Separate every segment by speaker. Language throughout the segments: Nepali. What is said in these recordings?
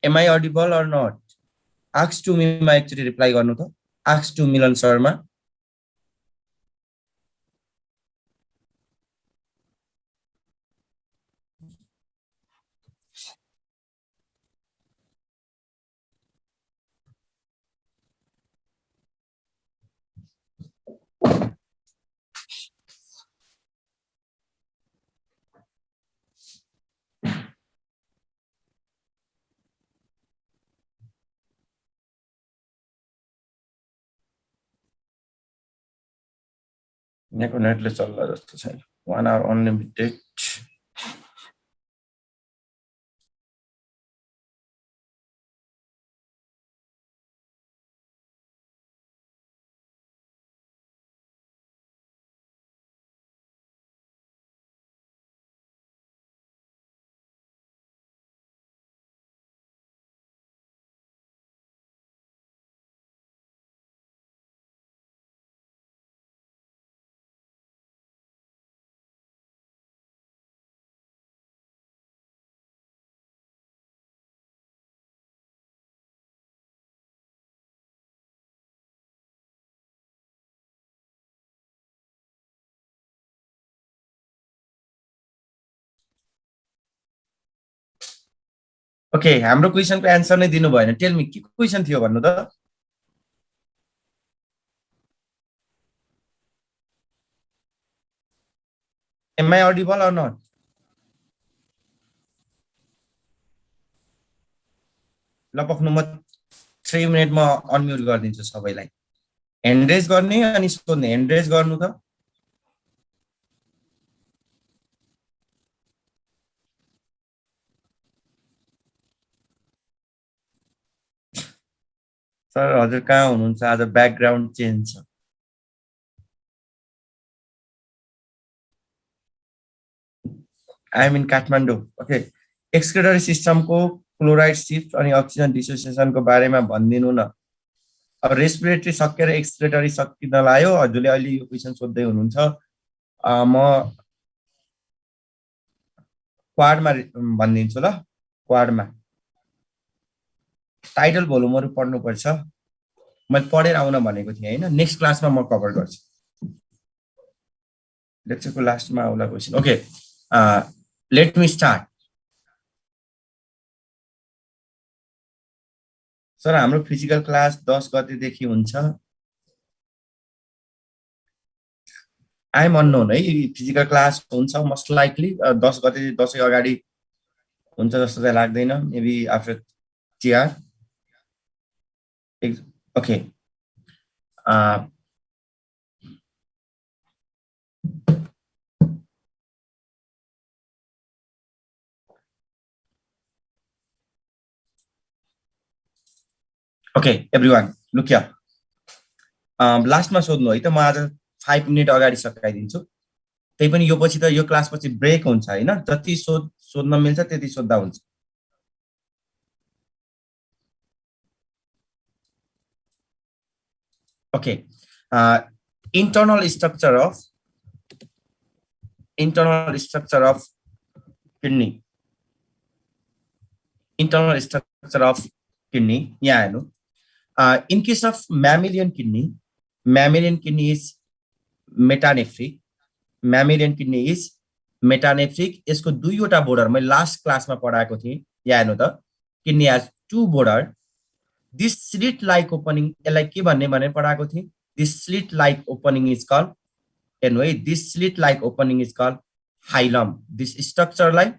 Speaker 1: Am I audible or not? Ask to me मा एकचोटी रिप्लाई गर्नु त. Ask to मिलन शर्मा. यहाँको नेटले चल्ला जस्तो छैन. 1 hour unlimited. ओके, हाम्रो क्वेशनको एन्सर नै दिनु भएन. टेल मी के क्वेशन थियो भन्नु त. Am I audible or not? ल पक्नु म 3 मिनेटमा अनम्युट गरिदिन्छु सबैलाई. ह्यान्ड रेज गर्ने अनि सोध्ने. ह्यान्ड रेज गर्नु त. सर हजुर कहाँ हुनुहुन्छ? आज ब्याकग्राउन्ड चेन्ज छ. I am in Kathmandu. Okay, excretory सिस्टमको क्लोराइड शिफ्ट अनि अक्सिजन डिसोसिएसनको बारेमा भनिदिनु न. अब रेस्पिरेटरी सकेर एक्सक्रेटरी सकिन लाग्यो. हजुरले अहिले यो क्वेशन सोध्दै हुनुहुन्छ. म क्वाडमा भनिदिन्छु ल. क्वाडमा टाइटल भोल्युमहरु पढ्नु पर्छ. मैले पढेर आउन भनेको थिएँ हैन. नेक्स्ट क्लासमा म कभर गर्छु. लेक्चरको लास्टमा आउला question. Okay, let me start. Sir हाम्रो फिजिकल क्लास 10 गतेदेखि हुन्छ. आई एम अननोन है. फिजिकल क्लास हुन्छ मोस्ट लाइकली 10 गते, 10 अगाडि हुन्छ जस्तो चाहिँ लाग्दैन. Maybe after TR. Okay, okay everyone look here. लास्टमा सोध्नु है त. म आज 5 मिनेट अगाडि सकाइदिन्छु. त्यही पनि यो पछि त यो क्लास पछि ब्रेक हुन्छ हैन. जति सोध्न मिल्छ त्यति सोध्दा हुन्छ. Okay, internal structure of kidney. Internal structure of kidney. यहाँ हेर्नु. In case of mammalian kidney is metanephric. Mammalian kidney is metanephric. यसको दुईवटा बोर्डर मैले लास्ट क्लासमा पढाएको थिएँ. यहाँ हेर्नु त. Kidney has 2 border. This slit-like opening, यसलाई के भन्ने भनेर पढाएको थिएँ. This slit-like opening is called, हेर्नु है, this slit-like opening is called hilum. This structure लाई,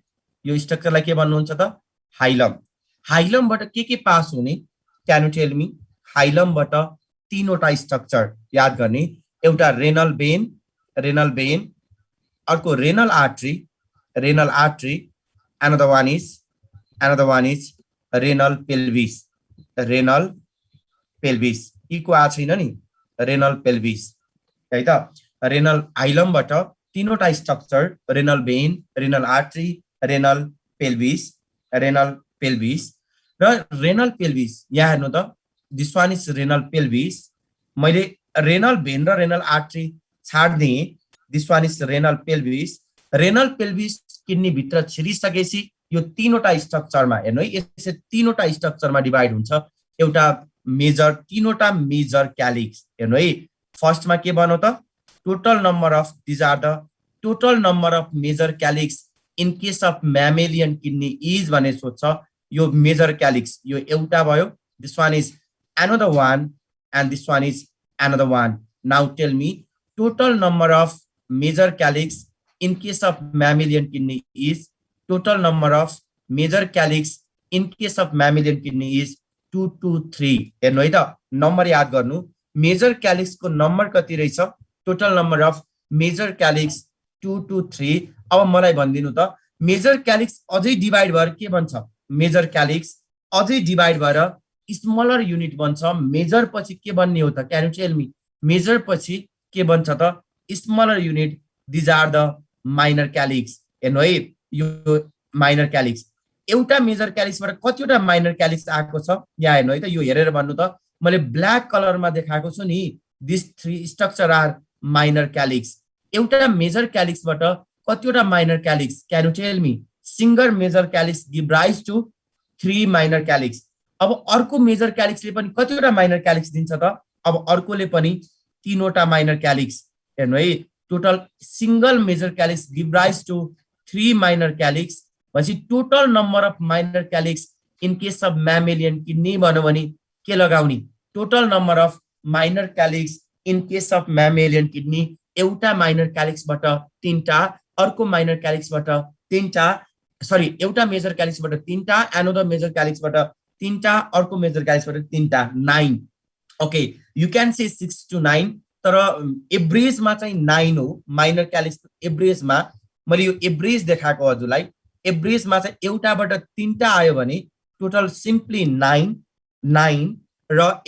Speaker 1: यो स्ट्रक्चर लाई के भन्नुहुन्छ त? हाइलम. हाइलम बाट के पास हुने? Can you tell me? Hilum बाट तीनवटा स्ट्रक्चर याद गर्ने. एउटा रेनल भेन, अर्को renal artery, another one is renal pelvis. Echo आ छैन नि. रेनल पेल्भिस है त. रेनल हाइलम बाट तीनवटा structure, renal vein, renal artery, renal pelvis र रेनल पेल्भिस. यहाँ हेर्नु त. This one is renal pelvis. मैले रेनल भेन र रेनल आर्टरी छाड्दिए. This one is renal pelvis. Renal pelvis kidney भित्र छिरिसकेपछि यो तीनवटा स्ट्रक्चरमा हेर्नु है, यसरी तीनवटा स्ट्रक्चरमा डिभाइड हुन्छ एउटा मेजर, तीनवटा मेजर क्यालिक्स। हेर्नु है, फर्स्टमा के भन्नु त, total number of, these are the total number of major calyx in case of mammalian kidney is भने सोध्छ। यो मेजर क्यालिक्स यो एउटा भयो, this one is another one and this one is another one. Now tell me total number of major calyx in case of mammalian kidney is, total number of major calyx in case of mammalian kidney is 2 to 3. हेर्नु है त, नम्बर याद गर्नु, मेजर क्यालिक्स को नम्बर कति रहेछ, total number of major calyx 2 to 3। अब मलाई भनिदिनु त, मेजर क्यालिक्स अझै डिभाइड भएर के बन्छ, मेजर क्यालिक्स अझै डिभाइड भएर स्मलर युनिट बन्छ। मेजर पछि के बन्ने हो त, can you tell me, major पछि के बन्छ त, smaller unit, these are the minor calyx. हेर्नु है, यो माइनर क्यालिक्स, एउटा मेजर क्यालिक्सबाट कतिवटा माइनर क्यालिक्स आएको छ यहाँ हेर्नु है त, यो हेरेर भन्नु त, मैले ब्ल्याक कलरमा देखाएको छु नि, this 3 structure are minor calyx. एउटा मेजर क्यालिक्सबाट कतिवटा minor calyx, can you tell me, single major calyx give rise to 3 minor calyx. अब अर्को मेजर क्यालिक्सले पनि कतिवटा माइनर क्यालिक्स दिन्छ त, अब अर्कोले पनि 3वटा माइनर क्यालिक्स। हेर्नु है, total single major calyx give rise to 3 minor calyx भनेपछि total number of minor calyx in case of mammalian kidney भन्यो भने के लगाउने, total number of minor calyx in case of mammalian kidney, एउटा माइनर क्यालिक्सबाट 3टा, अर्को माइनर क्यालिक्सबाट 3टा, सरी एउटा मेजर क्यालिक्सबाट 3टा, एनोदर मेजर क्यालिक्सबाट 3टा, अर्को मेजर क्यालिक्सबाट 3टा, 9। Okay, you can say 6 to 9, तर एभरेजमा चाहिँ 9 हो माइनर क्यालिक्स एभरेजमा। मैले यो एभरेज देखाएको हजुरलाई, एभरेजमा चाहिँ एउटाबाट 3टा आयो भने टोटल सिम्पली 9 र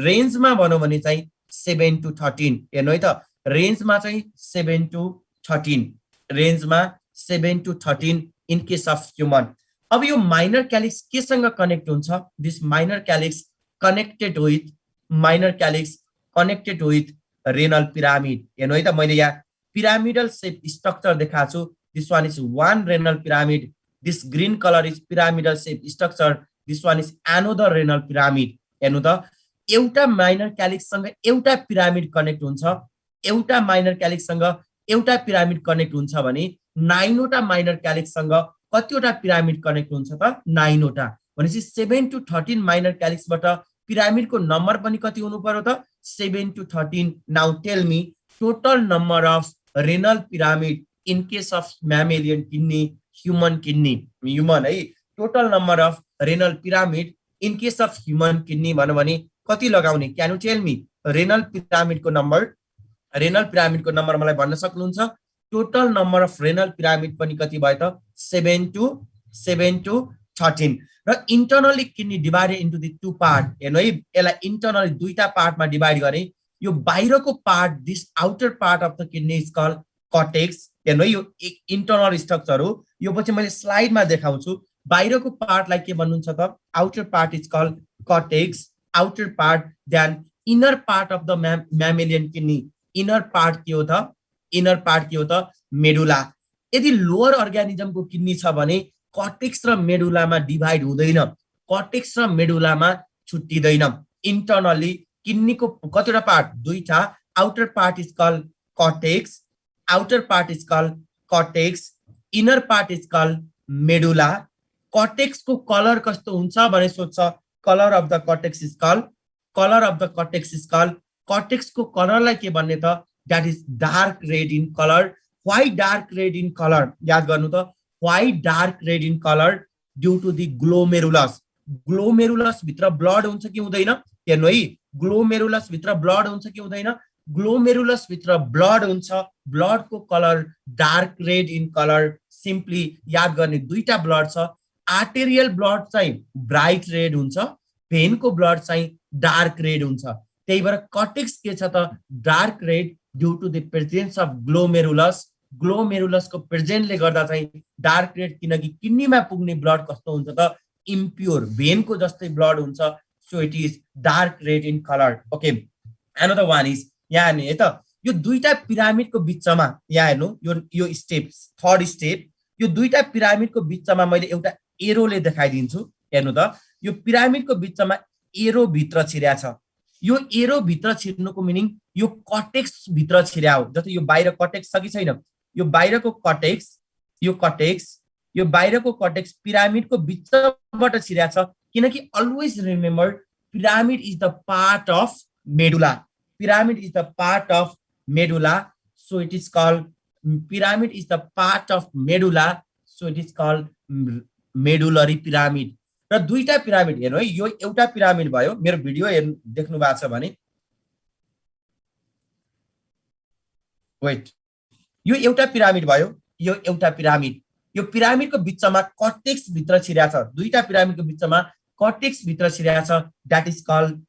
Speaker 1: रेन्जमा भनौँ भने चाहिँ 7 to 13। हेर्नु है त, रेन्जमा चाहिँ 7 to 13, रेन्जमा 7 to 13 in case of human. अब यो माइनर क्यालिक्स केसँग कनेक्ट हुन्छ, this minor calyx connected with, minor calyx connected with renal pyramid. हेर्नु है त, मैले यहाँ पिरामिडल शेप स्ट्रक्चर देखाएको छु, this one is one renal pyramid, this green colour is pyramidal shape structure, this one is another renal pyramid. हेर्नु त, एउटा माइनर क्यालिक्ससँग एउटा पिरामिड कनेक्ट हुन्छ, एउटा माइनर क्यालिक्ससँग एउटा पिरामिड कनेक्ट हुन्छ भने 9वटा माइनर क्यालिक्ससँग कतिवटा पिरामिड कनेक्ट हुन्छ त, 9वटा। भनेपछि 7 to 13 माइनर क्यालिक्सबाट पिरामिडको नम्बर पनि कति हुनु पर्यो त, 7 to 13। Now tell me total number of renal pyramid in case of mammalian kidney, human kidney, human है, total number of renal pyramid in case of human kidney भन्यो भने कति लगाउने, can you tell me, renal पिरामिडको नम्बर, रेनल पिरामिडको नम्बर मलाई भन्न सक्नुहुन्छ, total number of renal pyramid पनि कति भयो त, 7 to 13। र internally kidney divided into the 2 part. हेर्नु है, यसलाई इन्टरनली 2टा पार्टमा डिभाइड गरे, यो बाहिरको part, this outer part of the kidney is called cortex. हेर्नु है, यो इन्टरनल स्ट्रक्चर हो, यो पछि मैले स्लाइडमा देखाउँछु। बाहिरको पार्टलाई के भन्नुहुन्छ त, outer part is called cortex, outer part. Then inner part of the mammalian kidney, inner part के हो त, इनर पार्ट के हो त, मेडुला। यदि लोअर अर्ग्यानिजमको किडनी छ भने कॉर्टेक्स र मेडुलामा डिभाइड हुँदैन, कॉर्टेक्स र मेडुलामा छुट्टिदैन। इन्टरनली किडनीको कतिवटा पार्ट, 2टा, outer part is called cortex, outer part is called cortex, inner part is called medulla. Cortex को कलर कस्तो हुन्छ भने सोध्छ, colour of the cortex is called, colour of the cortex is called, cortex को कलरलाई के भन्ने त, that is dark red in colour. Why dark red in colour, याद गर्नु त, why dark red in colour, due to the glomerulus. Glomerulus भित्र ब्लड हुन्छ कि हुँदैन, हेर्नु है, ग्लोमेरुलस भित्र ब्लड हुन्छ कि हुँदैन, ग्लोमेरुलस भित्र ब्लड हुन्छ, ब्लड को colour dark red in colour. Simply याद गर्ने 2टा ब्लड छ, आर्टेरियल ब्लड चाहिँ ब्राइट रेड हुन्छ, भेन को ब्लड चाहिँ डार्क रेड हुन्छ। त्यही भएर कॉर्टेक्स के छ त, dark red due to the presence of glomerulus. Glomerulus को प्रेजेन्टले गर्दा चाहिँ डार्क रेड, किनकि किडनीमा पुग्ने ब्लड कस्तो हुन्छ त, इम्प्योर, भेन को जस्तै ब्लड हुन्छ, so it is dark red in colour. Okay, another one is, यहाँ हेर्नु है त, यो 2टा पिरामिडको बिचमा यहाँ हेर्नु, यो स्टेप, थर्ड स्टेप, यो दुईटा पिरामिडको बिचमा मैले एउटा एरोले देखाइदिन्छु। हेर्नु त, यो पिरामिडको बिचमा एरो भित्र छिर्या छ। यो एरो भित्र छिर्नुको मिनिङ यो कटेक्स भित्र छिर्या हो। जस्तै यो बाहिर कटेक्स छ कि छैन, यो बाहिरको कटेक्स, यो कटेक्स, यो बाहिरको कटेक्स पिरामिडको बिचबाट छिर्या छ। किनकि always remember pyramid is the part of medulla. Pyramid is the part of medulla, so it is called pyramid is the part of medulla, so it is called medullary pyramid। र दुईटा पिरामिड हेर्नु है, यो एउटा पिरामिड भयो। मेरो भिडियो देख्नु भएको छ भने वेट, यो एउटा पिरामिड भयो, यो एउटा पिरामिड। यो पिरामिडको बिचमा कटेक्स भित्र छिर्या छ। दुईटा पिरामिडको बिचमा कटेक्स भित्र छिर्या छ, that is called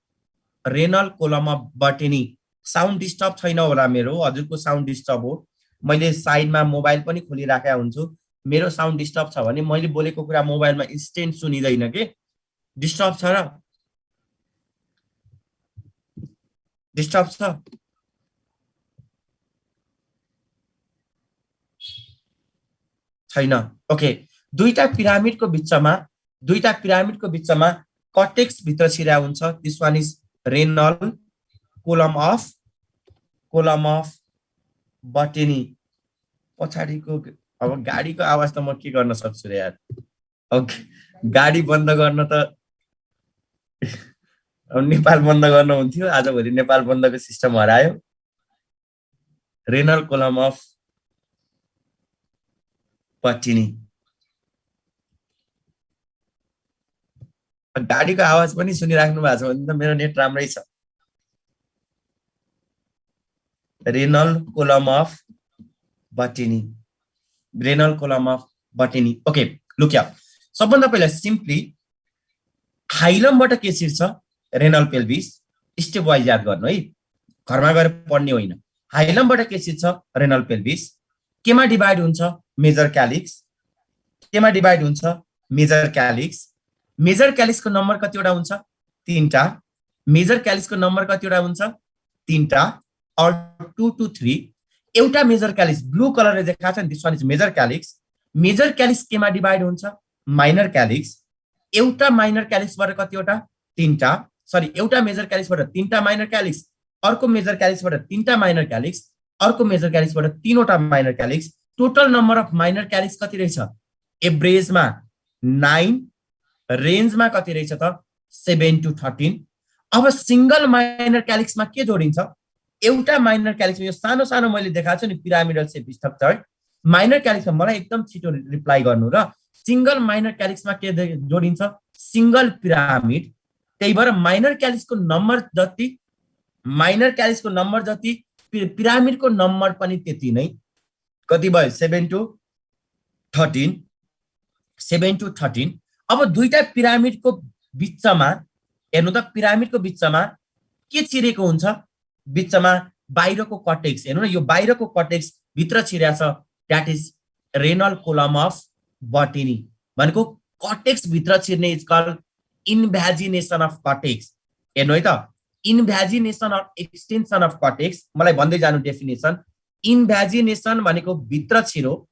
Speaker 1: renal column of Bertini. Sound disturb छैन होला मेरो? हजुरको साउन्ड डिस्टर्ब हो। मैले साइडमा मोबाइल पनि खोलिराखेका हुन्छु। मेरो साउन्ड डिस्टर्ब छ भने मैले बोलेको कुरा मोबाइलमा इन्स्टेन्ट सुनिदैन के? डिस्टर्ब छ र? डिस्टर्ब छ? छैन? ओके। दुईटा पिरामिडको बिचमा कटेक्स भित्र छिर्या हुन्छ। This one is renal column of Bertini. पछाडिको अब गाडीको आवाज त म के गर्न सक्छु रे यार। ओके, गाडी बन्द गर्न त नेपाल बन्द गर्न हुन्थ्यो। आजभोलि नेपाल बन्दको सिस्टम हरायो। Renal column of Bertini. गाडीको आवाज पनि सुनिराख्नु भएको छ भने त मेरो नेट राम्रै छ। Renal column of Bertini, renal column of Bertini. Okay, look here. सबभन्दा पहिला सिम्पली हाइलमबाट के छिर्छ? Renal pelvis. स्टेप वाइज याद गर्नु है, घरमा गएर पढ्ने होइन। हाइलमबाट के छिर्छ? Renal pelvis. केमा डिभाइड हुन्छ? Major calyx. केमा डिभाइड हुन्छ? Major calyx. मेजर क्यालिक्सको नम्बर कतिवटा हुन्छ? 3टा। मेजर क्यालिक्सको नम्बर कतिवटा हुन्छ? 3टा, or 2 to 3। एउटा मेजर क्यालिक्स ब्लू कलरले देखाएको छ नि, this one is major calyx. Major calyx केमा डिभाइड हुन्छ? Minor calyx. एउटा माइनर क्यालिक्सबाट कतिवटा? 3टा। सरी, एउटा मेजर क्यालिक्सबाट 3टा माइनर क्यालिक्स, अर्को मेजर क्यालिक्सबाट 3टा माइनर क्यालिक्स, अर्को मेजर क्यालिक्सबाट 3वटा minor calyx. Total number of minor calyx कति रहेछ? एभरेजमा 9, रेन्जमा कति रहेछ त? 7 to 13। अब सिंगल माइनर क्यालिक्समा के जोडिन्छ? एउटा माइनर क्यालिक्समा यो सानो सानो मैले देखाएको छु नि पिरामिडल शेप स्ट्रक्चर। माइनर क्यालिक्समा मलाई एकदम छिटो रिप्लाई गर्नु र सिंगल माइनर क्यालिक्समा के जोडिन्छ? Single pyramid. त्यही भएर माइनर क्यालिक्सको नम्बर जति पिरामिडको नम्बर पनि त्यति नै। कति भयो? 7 to 13। 7 to 13। अब दुईटा पिरामिडको बिचमा हेर्नु त, पिरामिडको बिचमा के छिरेको हुन्छ? बिचमा बाहिरको कटेक्स। हेर्नु न, यो बाहिरको कटेक्स भित्र छिर्या छ, that is renal column of Bertini. भनेको कटेक्स भित्र छिर्ने is called invagination of cortex. हेर्नु है त, invagination or extension of cortex. मलाई भन्दै जानु डेफिनेसन। इन्भ्याजिनेसन भनेको भित्र छिरो।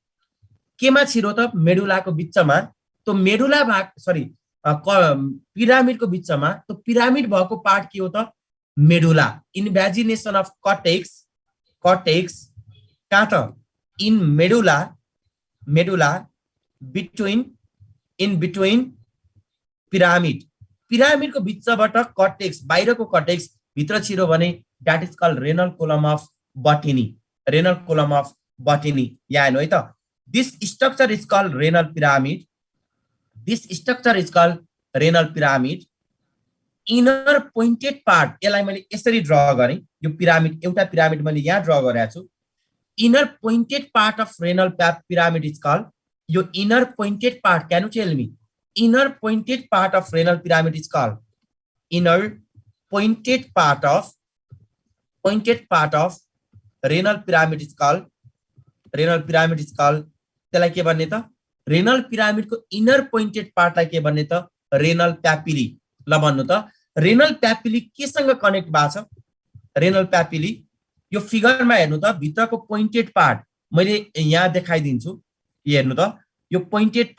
Speaker 1: केमा छिरो त? मेडुलाको बिचमा। तो मेडुला भाग, सरी, पिरामिडको बिचमा। तो पिरामिड भएको पार्ट के हो त? मेडुला। इन्भ्याजिनेसन अफ कटेक्स कहाँ त? In medulla between pyramid. पिरामिडको बिचबाट कटेक्स, बाहिरको कटेक्स भित्र छिरो भने that is called renal column of Bertini. Renal column of Bertini. यहाँ हेर्नु है त, this structure is called renal pyramid. This structure is called renal pyramid। Inner pointed part, यसलाई मैले यसरी ड्रा गरेँ। यो पिरामिड, एउटा पिरामिड मैले यहाँ ड्रा गरेको छु। Inner pointed part of renal pyramid is called, यो inner pointed part, can you tell me? Inner pointed part of renal pyramid is called, inner pointed part of renal pyramid is called, त्यसलाई के भन्ने त? रेनल पिरामिडको इनर पोइन्टेड पार्टलाई के भन्ने त? Renal papilla. ल भन्नु त, रेनल प्यापिली केसँग कनेक्ट भएको छ? रेनल प्यापिली यो फिगरमा हेर्नु त, भित्रको पोइन्टेड पार्ट मैले यहाँ देखाइदिन्छु। हेर्नु त, यो पोइन्टेड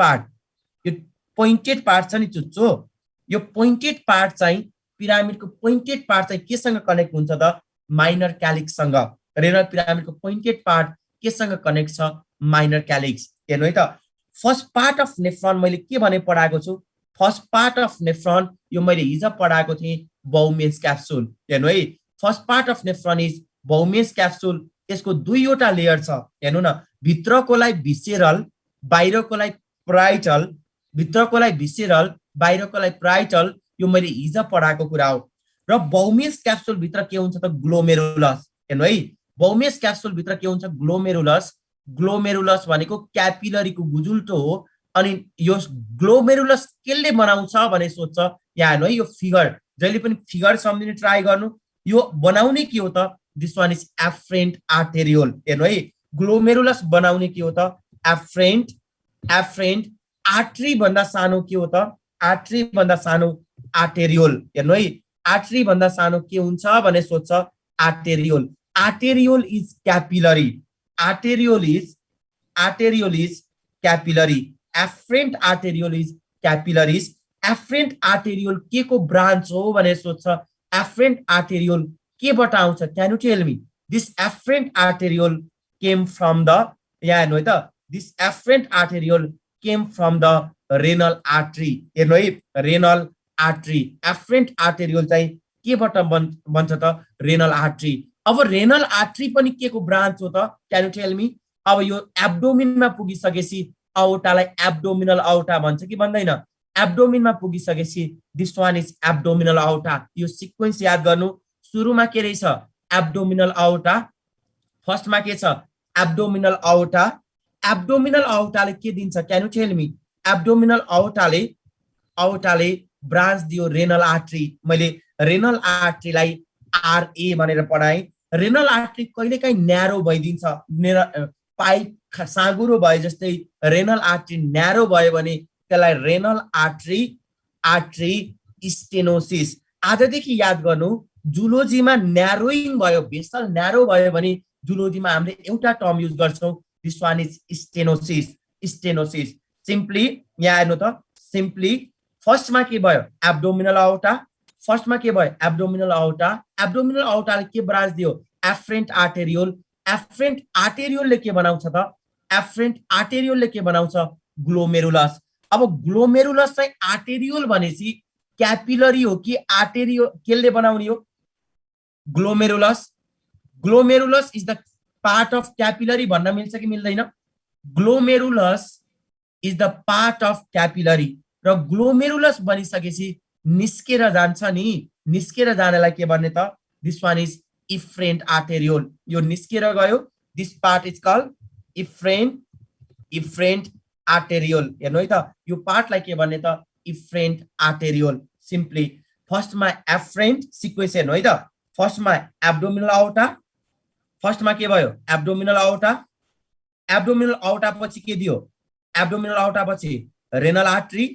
Speaker 1: पार्ट छ नि चुच्चो, यो पोइन्टेड पार्ट चाहिँ पिरामिडको पोइन्टेड पार्ट चाहिँ केसँग कनेक्ट हुन्छ त माइनर क्यालिक्ससँग। रेनल पिरामिडको पोइन्टेड पार्ट केसँग कनेक्ट छ माइनर क्यालिक्स। हेर्नु है त फर्स्ट पार्ट अफ नेफ्रन मैले के भने पढाएको छु, फर्स्ट पार्ट अफ नेफ्रन यो मैले हिजो पढाएको थिएँ बाउमेन्स क्याप्सुल। हेर्नु है first part of nephron is Bowman's capsule. यसको दुईवटा लेयर छ हेर्नु न, भित्रकोलाई भिसेरल बाहिरकोलाई प्राइटल, भित्रकोलाई भिसेरल बाहिरकोलाई प्राइटल, यो मैले हिजो पढाएको कुरा हो। र बाउमेन्स क्याप्सुल भित्र के हुन्छ त ग्लोमेरुलस। हेर्नु है बाउमेन्स क्याप्सुल भित्र के हुन्छ ग्लोमेरुलस। ग्लोमेरुलस भनेको क्यापिलरीको गुजुल्टो हो। अनि यो ग्लोमेरुलस केले बनाउँछ भने सोध्छ, यहाँ हेर्नु है यो फिगर, जहिले पनि फिगर सम्झिने ट्राई गर्नु। यो बनाउने के हो त, this one is afferent arteriole. हेर्नु है ग्लोमेरुलस बनाउने के हो त एफ्रेन्ट, एफ्रेन्ट आर्टरी भन्दा सानो के हो त, आर्टरी भन्दा सानो आर्टेरियोल। हेर्नु है आर्टरी भन्दा सानो के हुन्छ भने सोध्छ arteriole. Arteriole is capillary, arteriole is capillary, afferent arteriole is capillaries. Afferent arteriole के को ब्रान्च हो भने सोध्छ, एफ्रेन्ट आर्टेरियोल केबाट आउँछ, can you tell me. This afferent arteriole came from the, यहाँ हेर्नु है त, this afferent arteriole came from the renal artery. हेर्नु है रेनल आर्टरी, एफ्रेन्ट आर्टेरियोल चाहिँ केबाट बन्छ त रेनल आर्टरी। अब रेनल आर्टरी पनि के को ब्रान्च हो त, क्यान यु टेल मी। अब यो एब्डोमिनमा पुगिसकेपछि आउटालाई एब्डोमिनल आउटा भन्छ कि भन्दैन, एब्डोमिनमा पुगिसकेपछि this one is abdominal outta. यो सिक्वेन्स याद गर्नु, सुरुमा के रहेछ एब्डोमिनल आउटा, फर्स्टमा के छ एब्डोमिनल आउटा। एब्डोमिनल आउटाले के दिन्छ, can you tell me. Abdominal आउटाले ब्रान्च दियो रेनल आर्टरी। मैले रेनल आर्टरीलाई आरए भनेर पढाएँ। रेनल आर्टरी कहिलेकाहीँ न्यारो भइदिन्छ, पाइप साँगुरो भए जस्तै रेनल आर्टरी न्यारो भयो भने त्यसलाई रेनल आर्टरी स्टेनोसिस। आजदेखि याद गर्नु, जुलोजीमा न्यारोइङ भयो, भेसल न्यारो भयो भने जुलोजीमा हामीले एउटा टर्म युज गर्छौँ, this one is stenosis. Stenosis simply यहाँ हेर्नु त, सिम्पली फर्स्टमा के भयो एब्डोमिनल आउटा, फर्स्टमा के भयो एब्डोमिनल आउटा। एब्डोमिनल आउटाले के ब्रान्च दियो एफ्रेन्ट आर्टेरियोल। एफ्रेन्ट आर्टेरियोलले के बनाउँछ त, एफ्रेन्ट आर्टेरियोलले के बनाउँछ ग्लोमेरुलस। अब ग्लोमेरुलस चाहिँ आर्टेरियोल भनेपछि क्यापिलरी हो कि आर्टेरियो, केले बनाउने हो glomerulus. Glomerulus is the part of capillary भन्न मिल्छ कि मिल्दैन, glomerulus is the part of capillary. र ग्लोमेरुलस बनिसकेपछि निस्केर जान्छ नि, निस्केर जानेलाई के भन्ने त, this one is efferent arteriole. यो निस्केर गयो, this part is called efferent arteriole. हेर्नु है त यो पार्टलाई के भन्ने त इफ्रेन्ट आर्टेरियोल। सिम्पली फर्स्टमा एफ्रेन्ट सिक्वेन्स हेर्नु है त, फर्स्टमा एब्डोमिनल आउटा, फर्स्टमा के भयो एब्डोमिनल आउटा। एब्डोमिनल आउटा पछि के दियो, एब्डोमिनल आउटा पछि renal artery,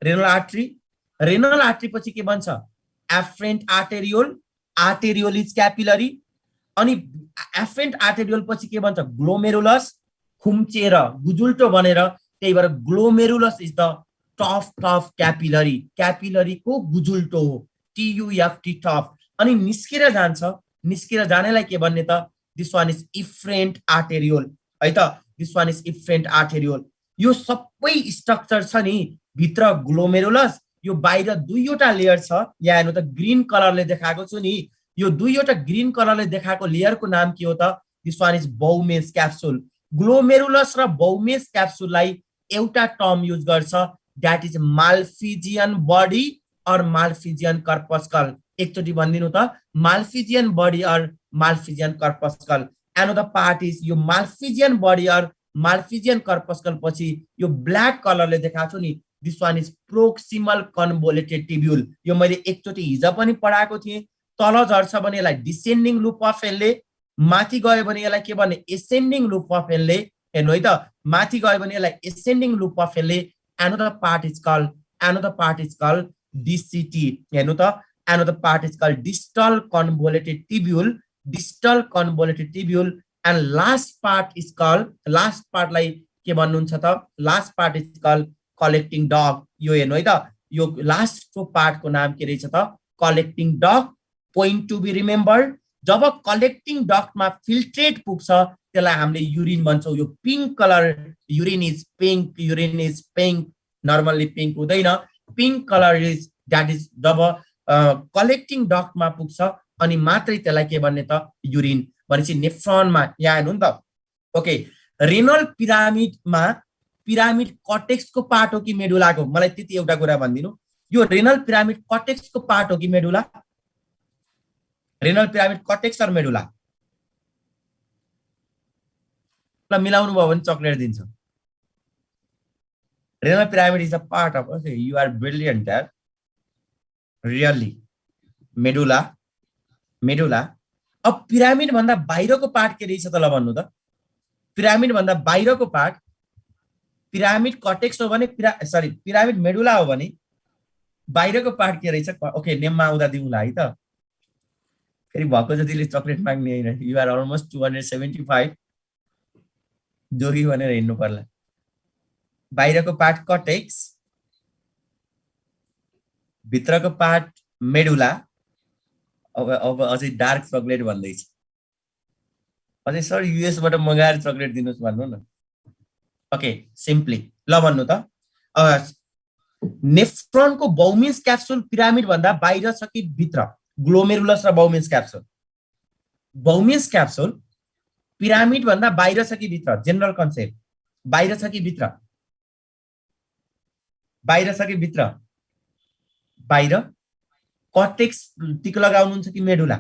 Speaker 1: renal artery, renal artery पछि के बन्छ एफ्रेन्ट आर्टेरियोल। Arteriole is capillary. अनि एफ्रेन्ट आर्टेरियोल पछि के बन्छ ग्लोमेरुलस, खुम्चेर गुजुल्टो बनेर, त्यही भएर glomerulus is the tough of capillary. क्यापिलरीको गुजुल्टो हो, TUFT टफ। अनि निस्केर जान्छ, निस्केर जानेलाई के भन्ने त, this one is efferent arteriole है त, this one is efferent arteriole. यो सबै स्ट्रक्चर छ नि भित्र ग्लोमेरुलस, यो बाहिर दुईवटा लेयर छ। यहाँ हेर्नु त ग्रीन कलरले देखाएको छु नि, यो दुईवटा ग्रीन कलरले देखाएको लेयरको नाम के हो त, this one is Bowman's capsule. Glomerulus र बाउमेन्स क्याप्सुललाई एउटा टर्म युज गर्छ, that is Malpighian body or Malpighian corpuscle. एकचोटि भनिदिनु त, Malpighian body or Malpighian corpuscle. Another part is यो Malpighian body or Malpighian corpuscle पछि यो ब्ल्याक कलरले देखाएको छु नि, this one is proximal convoluted tubule. यो मैले एकचोटि हिजो पनि पढाएको थिएँ। तल झर्छ भने यसलाई डिसेन्डिङ लुप अफ एनले, माथि गयो भने यसलाई के भन्ने एसेन्डिङ लुप अफ एनले। हेर्नु है त, माथि गयो भने यसलाई ascending loop of Henle. Another part is called DCT। हेर्नु त, another part is called distal convoluted tubule, distal convoluted tubule. And last part is called, last पार्टलाई के भन्नुहुन्छ त last part is call collecting duct यो हेर्नु है त यो लास्टको पार्टको नाम के रहेछ त collecting duct point to be remembered जब कलेक्टिङ डक्टमा फिल्ट्रेट पुग्छ त्यसलाई हामीले युरिन भन्छौँ यो pink colour urine is pink normally pink हुँदैन pink colour is that is जब कलेक्टिङ डक्टमा पुग्छ अनि मात्रै त्यसलाई के भन्ने त युरिन भनेपछि नेफ्रोनमा यहाँ हेर्नु नि त ओके रेनल पिरामिडमा पिरामिड कटेक्सको पार्ट हो कि मेडुलाको मलाई त्यति एउटा कुरा भनिदिनु यो रेनल पिरामिड कटेक्सको पार्ट हो कि medulla renal pyramid cortex or medulla ल मिलाउनु भयो भने चकलेट दिन्छ renal pyramid is a part of okay you are brilliant यार रियली मेडुला मेडुला अब पिरामिड भन्दा बाहिरको पार्ट के रहेछ त ल भन्नु त पिरामिड भन्दा बाहिरको पार्ट पिरामिड कटेक्स हो भने पिरामिड मेडुला हो भने बाहिरको पार्ट के रहेछ ओके नेममा आउँदा दिउँला है त फेरि भएको जतिले चकलेट माग्ने हैन यु आर अलमोस्ट 275 जोगी भनेर हिँड्नु पर्ला बाहिरको पार्ट कटेक्स भित्रको पार्ट मेडुला अब अझै डार्क चकलेट भन्दैछ अझै सर युएस बाट मगाएर चकलेट दिनुस् भन्नु न ओके सिम्पली ल भन्नु त नेफ्रोनको बाउमिन्स क्याप्सुल पिरामिड भन्दा बाहिर छ कि भित्र ग्लोमेरुलस र बाउमिन्स क्याप्सुल पिरामिड भन्दा बाहिर छ कि भित्र जनरल कन्सेप्ट बाहिर छ कि भित्र बाहिर छ कि भित्र बाहिर कटेक्स टिक लगाउनुहुन्छ कि मेडुला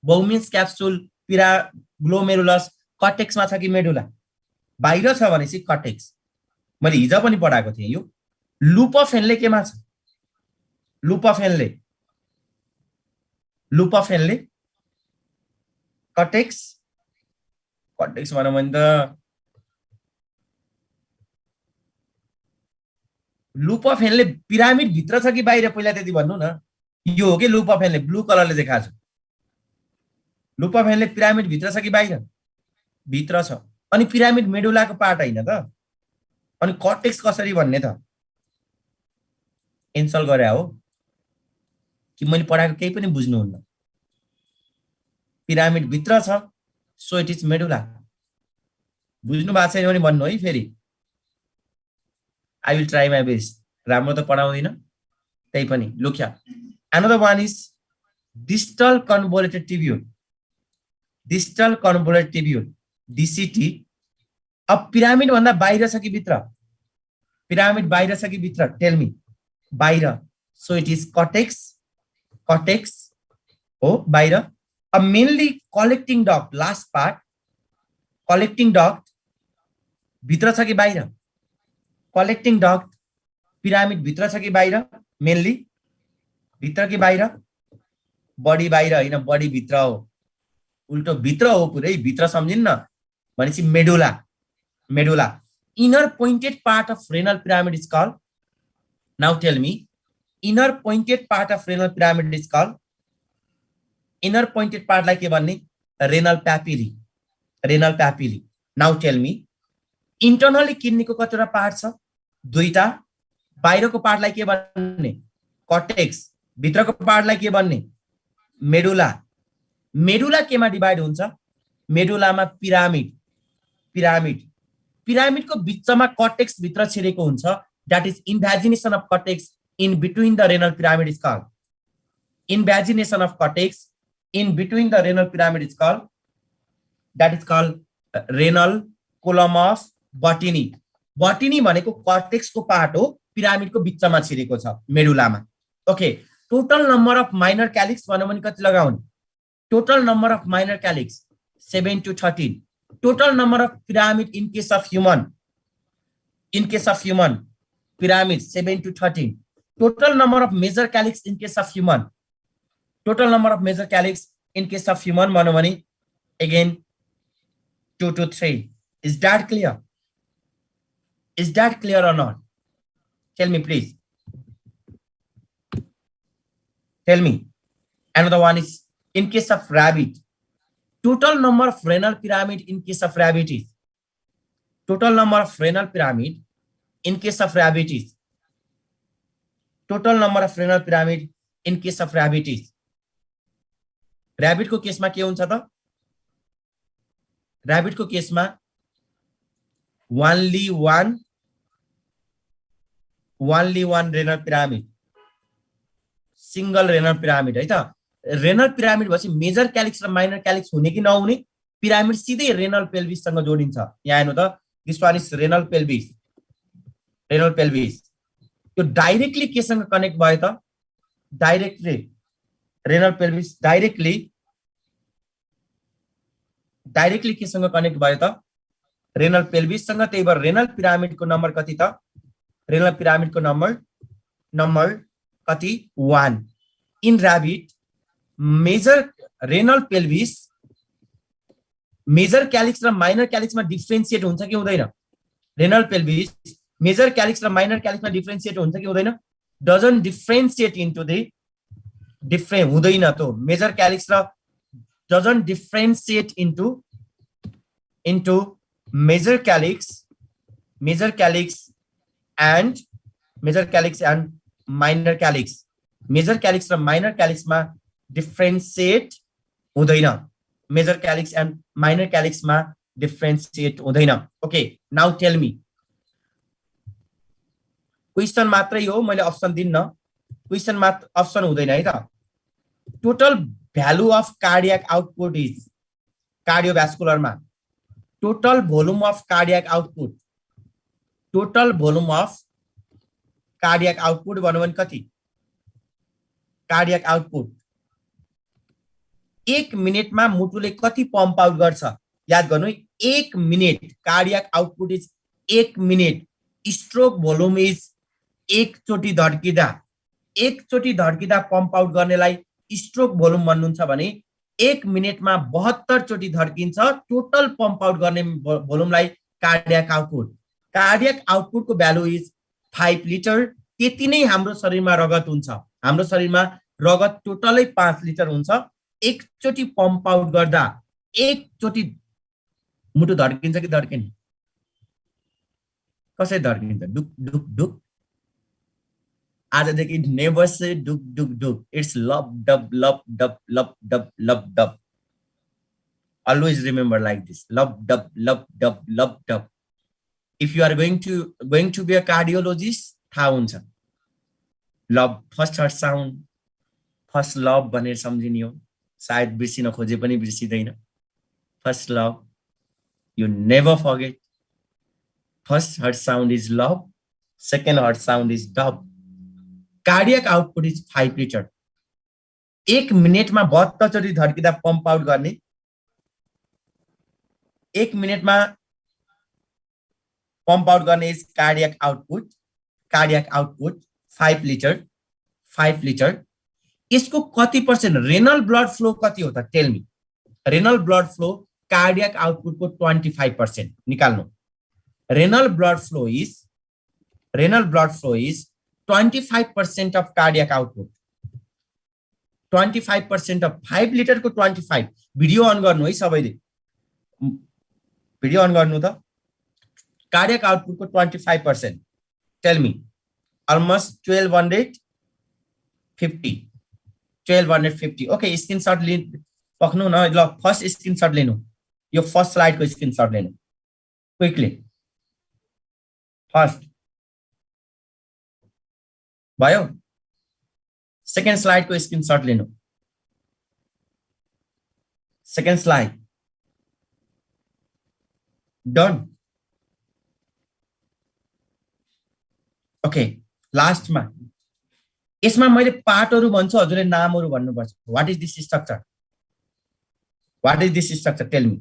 Speaker 1: बाउमिन्स क्याप्सुल ग्लोमेरुलस कटेक्समा छ कि मेडुला बाहिर छ भनेपछि कटेक्स मैले हिजो पनि पढाएको थिएँ यो लुप अफ हेनले केमा छ लुप अफ हेनले कटेक्स भनौँ भने त लुप अफ हेनले पिरामिड भित्र छ कि बाहिर पहिला त्यति भन्नु न यो हो कि लुप अफ हेनले ब्लू कलरले देखाएको छ लुप अफ हेनले पिरामिड भित्र छ कि बाहिर भित्र छ अनि पिरामिड मेडुलाको पार्ट हैन त अनि कटेक्स कसरी भन्ने त इन्सल्ट गरे हो कि मैले पढाएको केही पनि बुझ्नुहुन्न पिरामिड भित्र छ सो इट इज मेडुला बुझ्नु भएको छैन भने भन्नु है फेरि I will try my best राम्रो त पढाउँदिन त्यही पनि लुक्या another one is distal convoluted tubule DCT अब पिरामिड भन्दा बाहिर छ कि भित्र पिरामिड बाहिर छ कि भित्र टेल मी बाहिर सो इट इज कटेक्स हो बाहिर अब mainly collecting duct last part collecting duct भित्र छ कि बाहिर कलेक्टिङ डक्ट पिरामिड भित्र छ कि बाहिर मेनली भित्र कि बाहिर बडी बाहिर हैन बडी भित्र हो उल्टो भित्र हो पुरै भित्र सम्झिन्न भनेपछि medulla inner pointed part of renal pyramid is called now tell me inner pointed part of renal pyramid is called inner pointed पार्टलाई के भन्ने renal papilla now tell me internally किडनीको कतिवटा पार्ट छ दुईटा बाहिरको पार्टलाई के भन्ने कटेक्स भित्रको पार्टलाई के भन्ने मेडुला केमा डिभाइड हुन्छ मेडुलामा पिरामिडको बिचमा कटेक्स भित्र छिरेको हुन्छ that is invagination of cortex in between the renal pyramid is called invagination of cortex in between the renal pyramid is called that is called renal column of Bertini भनेको कटेक्सको पार्ट हो पिरामिडको बिचमा छिरेको छ मेडुलामा okay total number of minor calyx भन्नु भने कति लगाउने total number of minor calyx 7 to 13 total number of pyramid in case of human pyramid 7 to 13 total number of major calyx in case of human total number of major calyx in case of human भन्नु भने again 2 to 3 is that clear or not tell me please tell me another one is in case of rabbit total number of renal pyramid in case of rabbit is total number of renal pyramid in case of rabbit is total number of renal pyramid in case of rabbit is rabbit को केसमा के हुन्छ त rabbit को केसमा only one renal pyramid single renal pyramid है त renal pyramid भएपछि मेजर क्यालिक्स र माइनर क्यालिक्स हुने कि नहुने पिरामिड सिधै रेनल पेल्भिस सँग जोडिन्छ यहाँ हेर्नु त this one is renal pelvis यो डाइरेक्टली केसँग कनेक्ट भयो त डाइरेक्टली रेनल पेल्भिस डाइरेक्टली केसँग कनेक्ट भयो त रेनल पेल्भिस सँग त्यही भएर रेनल पिरामिडको नम्बर कति त रेनल पिरामिडको नम्बर कति 1 in rabbit major renal pelvis major calyx र माइनर क्यालिक्समा डिफरेन्शिएट हुन्छ कि हुँदैन रेनल पेल्भिस मेजर क्यालिक्स र माइनर क्यालिक्समा डिफरेन्शिएट हुन्छ कि हुँदैन doesn't differentiate into the different हुँदैन त मेजर क्यालिक्स र doesn't differentiate into major calyx and minor calyx major calyx र माइनर क्यालिक्समा डिफरेन्शिएट हुँदैन मेजर क्यालिक्स एन्ड माइनर क्यालिक्समा डिफरेन्शिएट हुँदैन okay now tell me question मात्रै हो मैले अप्सन दिन्न क्वेशन मात्र अप्सन हुँदैन है त total value of cardiac output is कार्डियोभ्यास्कुलरमा total volume of cardiac output भन्नु भने कति कार्डियाक आउटपुट 1 मिनेटमा मुटुले कति पम्प आउट गर्छ याद गर्नु 1 minute cardiac output is 1 minute stroke volume is एकचोटी धड्किँदा पम्प आउट गर्नेलाई स्ट्रोक भोल्युम भन्नुहुन्छ भने 1 मिनेटमा 72 चोटी धड्किन्छ टोटल पम्प आउट गर्ने भोल्युमलाई कार्डियाक आउटपुटको भ्यालु इज 5 लिटर त्यति नै हाम्रो शरीरमा रगत हुन्छ हाम्रो शरीरमा रगत टोटलै 5 लिटर हुन्छ एकचोटी पम्प आउट गर्दा एकचोटी मुटु धड्किन्छ कि धड्किन्छ कसै धड्किन्छ डुक डुक डुक आजदेखि never say duke duke duke it's लप डप always remember like this lop dub if you are going to be a cardiologist थाहा हुन्छ love first heart sound first love भनेर सम्झिने हो सायद बिर्सिन खोजे पनि बिर्सिदैन first love you never forget first heart sound is love second heart sound is dub cardiac output is 5 liter 1 मिनेटमा 72 चोटी धड्किँदा पम्प आउट गर्ने 1 मिनेटमा पम्प आउट गर्ने इज कार्डियाक आउटपुट 5 लिटर यसको कति पर्सेन्ट रेनल ब्लड फ्लो कति हो त tell me renal blood flow cardiac output को 25% निकाल्नु renal blood flow is 25% of cardiac output 25% of 5 litre को 25 भिडियो अन गर्नु है सबैले भिडियो अन गर्नु त कार्डियाक आउटपुट को 25% tell me almost 1250 okay screenshot पक्नु न ल फर्स्ट स्क्रिनशट लिनु यो फर्स्ट स्लाइड को स्क्रिनशट लिनु क्विकली फर्स्ट भयो सेकेन्ड स्लाइड को स्क्रिनशट लिनु सेकेन्ड स्लाइड डन ओके लास्टमा यसमा मैले पार्टहरु भन्छु हजुरले नामहरु भन्नुपर्छ what is this structure tell me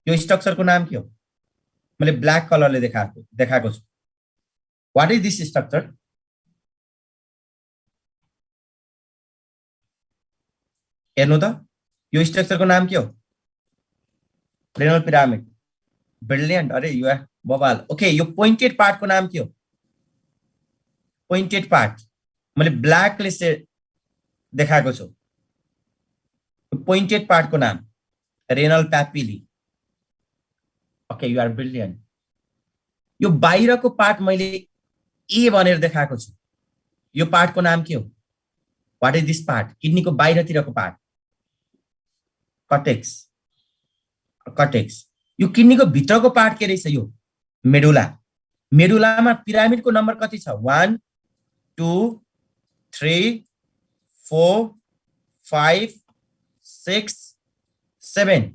Speaker 1: यो स्ट्रक्चरको नाम के हो मैले ब्ल्याक कलरले देखाएको छु व्हाट इज दिस स्ट्रक्चर हेर्नु त यो स्ट्रक्चरको नाम के हो रेनल पिरामिड ब्रिलियन्ट अरे यु आर बबाल ओके यो पोइन्टेड पार्टको नाम के हो पोइन्टेड पार्ट मैले ब्ल्याकले से देखाएको छु पोइन्टेड पार्ट को नाम renal papillae okay you are brilliant यो बाहिरको पार्ट मैले ए भनेर देखाएको छु। यो पार्टको नाम के हो? What is this part? किडनीको बाहिरतिरको पार्ट कटेक्स। कटेक्स। यो किडनीको भित्रको पार्ट के रहेछ? यो मेडुला। मेडुलामा पिरामिडको नम्बर कति छ? 1 2 3 4 5 6 7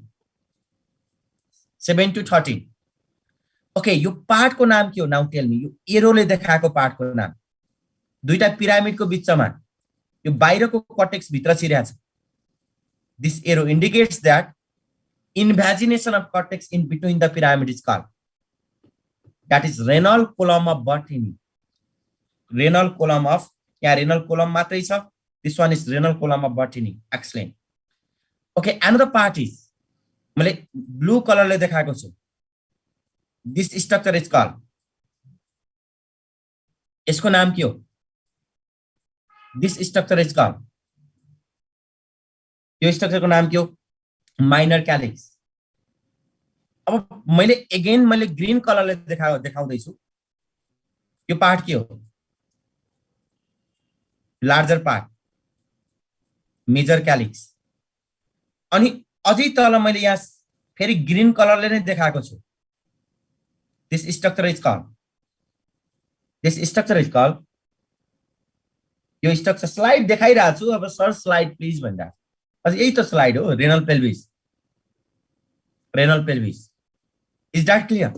Speaker 1: 7 to 13। ओके, यो पार्टको नाम के हो? Now tell me. यो एरोले देखाएको पार्टको नाम। दुईटा पिरामिडको बिचमा यो बाहिरको कटेक्स भित्र छिरेको छ। This arrow indicates that invagination of cortex in between the pyramid is called, that is renal column of Botany. Renal column of, yeah, renal column matrai cha. This one is renal column of Botany. Excellent. Okay, another part is मैले blue color ले देखाएको छु। This structure is called, यसको नाम के हो? This structure is called, यो स्ट्रक्चरको नाम के हो? Minor calyx. अब मैले अगेन मैले ग्रीन कलरले देखाउँदै छु। यो पार्ट के हो? Larger part, major calyx. अनि अझै तल मैले यहाँ फेरि ग्रीन कलरले नै देखाएको छु। This structure is called, this structure is called, यो स्ट्रक्चर स्लाइड देखाइरहेको छु। अब सर स्लाइड प्लिज भन्दा अझ यही त स्लाइड हो। Renal pelvis, renal pelvis. Is that clear?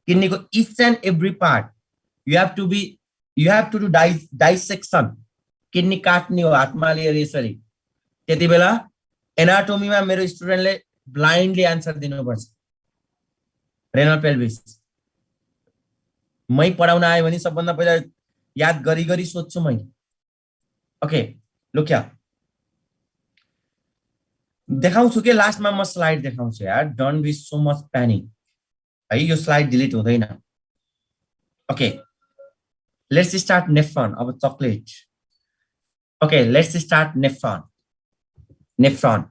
Speaker 1: किडनीको each and every part you have to do dissection. Kidney काट्ने हो हातमा लिएर यसरी। त्यति बेला एनाटोमीमा मेरो स्टुडेन्टले ब्लाइन्डली आन्सर दिनुपर्छ। रेनल पेल्भिस मै पढाउन आयो भने सबभन्दा पहिला याद गरी गरी सोध्छु मैले। ओके, लुक हियर, देखाउँछु के लास्टमा म स्लाइड देखाउँछु यार। Don't be so much panic है, यो स्लाइड डिलिट हुँदैन। Okay, let's start nephron. अब chocolate. Okay, let's start nephron. Nephron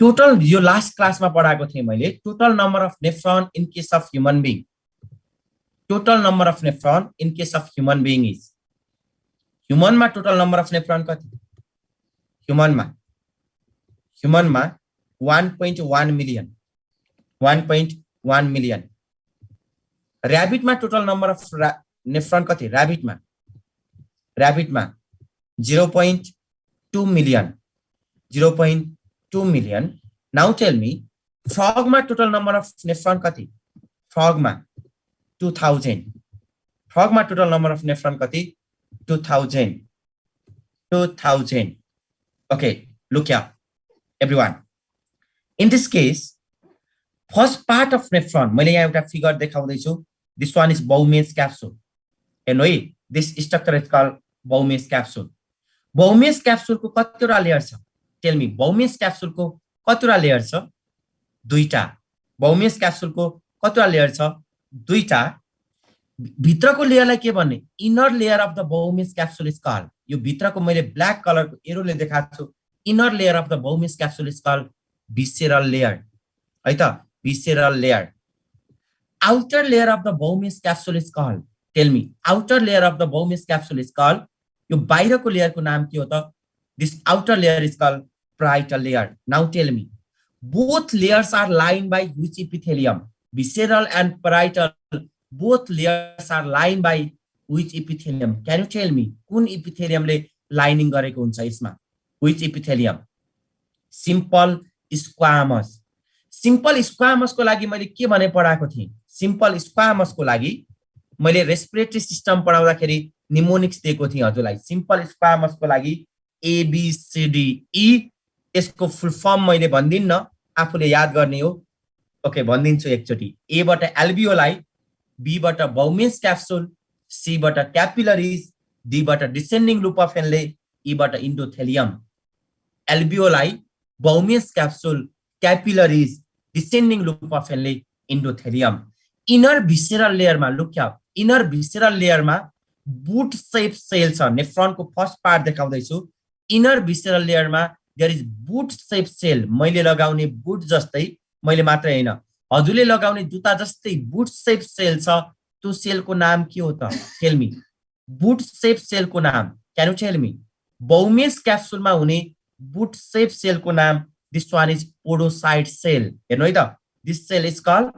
Speaker 1: total यो लास्ट क्लासमा पढाएको थिएँ मैले। Total number of nephron in case of human being, total number of nephron in case of human being is, ह्युमनमा टोटल नम्बर अफ नेफ्रॉन कति? ह्युमनमा 1.1 मिलियन, 1.1 मिलियन। र्याबिटमा टोटल नम्बर अफ नेफ्रॉन कति? र्याबिटमा 0.2 million, 0.2 million. Now tell me, फ्रॉगमा टोटल नम्बर अफ नेफ्रॉन कति? फ्रॉगमा 2000। फ्रॉगमा टोटल नम्बर अफ नेफ्रॉन कति? 2000। 2000। Okay, look here, everyone. In this case, first part of nephron, मैले यहाँ एउटा figure देखाउँदैछु। This one is Bowman's capsule. हेर्नु है, this structure is called Bowman's capsule. Bowman's capsule को कतिवटा लेयर छ? Tell me, Bowman's capsule को कतिवटा लेयर छ? दुईटा। Bowman's capsule को कतिवटा लेयर छ? दुईटा। भित्रको लेयरलाई के भन्ने? Inner layer of the Bowman's capsule is called, यो भित्रको मैले ब्ल्याक कलरको एरोले देखाएको छु। Inner layer of the Bowman's capsule is called visceral layer, है त? visceral layer. Outer layer of the Bowman's capsule is called, tell me, outer layer of the Bowman's capsule is called, यो बाहिरको लेयरको नाम के हो त? This outer layer is called parietal layer. Now tell me, both layers are lined by which epithelium? Visceral and parietal, both layers are lined by which epithelium? Can you tell me, कुन epithelium ले lining गरेको हुन्छ यसमा? Which epithelium? Simple squamous. Simple squamous को लागि मैले के भने पढाएको थिएँ? Simple squamous को लागि मैले रेस्पिरेटरी सिस्टम पढाउँदाखेरि निमोनिक्स दिएको थिएँ हजुरलाई। सिम्पल स्क्वामस को लागि ABCDE, यसको फुल फर्म मैले भन्दिन्न, आफूले याद गर्ने हो। ओके, भन्दिन्छु एकचोटी। ए बाट एल्बियोलाई, बी बाट Bowman's capsule, सी बाट क्यापिलरीज, डी बाट descending loop of Henle, E बाट इंडोथेलियम। एल्बियोलाई, Bowman's capsule, capillaries, descending loop of Henle, endothelium. Inner visceral layer में लुक क्या, इनर भिस्सेरल लेयर में बूट शेप सेल छ। नेफ्रॉन को फर्स्ट पार्ट देखाउँदैछु। इनर भिस्सेरल लेयर में there is boot shape cell. मैले लगाउने बूट जस्तै, मैले मात्र हैन, हजुरले लगाउने जुत्ता जस्तै बूट शेप सेल छ त्यो सेलको नाम के हो त? Tell me. बुट सेप सेलको नाम, can you tell me? Bowman's क्याप्सुलमा हुने बुट सेप सेलको नाम, this one is podocyte cell. हेर्नु है त, this cell is called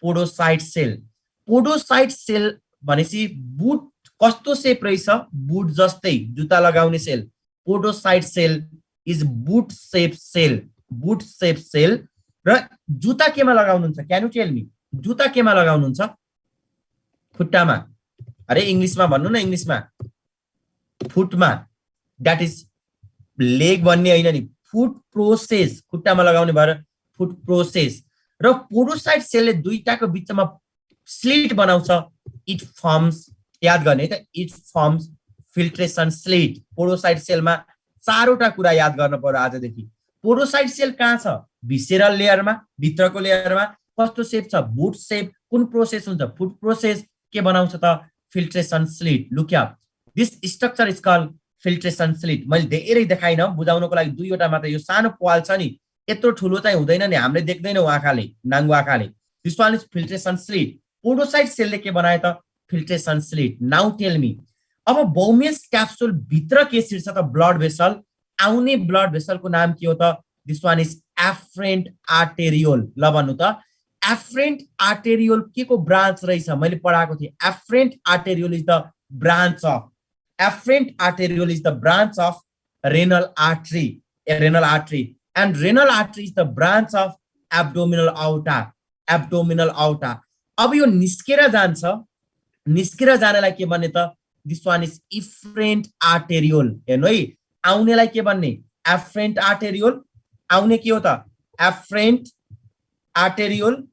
Speaker 1: podocyte cell. Podocyte cell भनेपछि बुट कस्तो सेप रहेछ? बुट जस्तै, जुत्ता लगाउने cell. Podocyte cell is boot shape cell, boot shape cell. र जुत्ता केमा लगाउनुहुन्छ? Can you tell me? जुत्ता केमा लगाउनुहुन्छ? खुट्टामा। अरे इंग्लिशमा भन्नु न, इंग्लिशमा। फुटमा। द्याट इज लेग भन्ने होइन नि, फुट प्रोसेस, खुट्टामा लगाउने भएर फुट प्रोसेस। र पोडोसाइट सेलले दुईटाको बिचमा स्लिट बनाउँछ। इट फर्म्स, याद गर्ने है त, it firms filtration slit. Podocyte सेलमा चारवटा कुरा याद गर्न पर्यो आजदेखि। पोडोसाइट सेल कहाँ छ? भिसेरल लेयरमा, भित्रको लेयरमा। कस्तो सेप छ? Boot shape. कुन प्रोसेस हुन्छ? Foot process. के बनाउँछ त? Filtration slit. Look here, this structure is called filtration slit. मैले धेरै देखाइन, बुझाउनको लागि दुईवटा मात्र। यो सानो पाल छ नि, यत्रो ठुलो चाहिँ हुँदैन नि, हामीले देख्दैनौँ आँखाले, नाङ्गो आँखाले। This one is filtration slit. Podocyte सेलले के बनायो त? Filtration slit. Now tell me, अब बहुमेष क्याप्सुल भित्र के छिर्छ त? Blood vessel. आउने ब्लड भेसलको नाम के हो त? This one is afferent arteriole. ल भन्नु त, एफ्रेन्ट आर्टेरियोल के को ब्रान्च रहेछ? मैले पढाएको थिएँ। Afferent arteriole is the branch of, afferent arteriole is the branch of renal artery, renal artery. And renal artery is the branch of abdominal aorta, abdominal aorta. अब यो निस्केर जान्छ, निस्केर जानेलाई के भन्ने त? This one is efferent arteriole. हेर्नु है, आउनेलाई के भन्ने? Afferent arteriole. आउने के हो त? Afferent arteriole,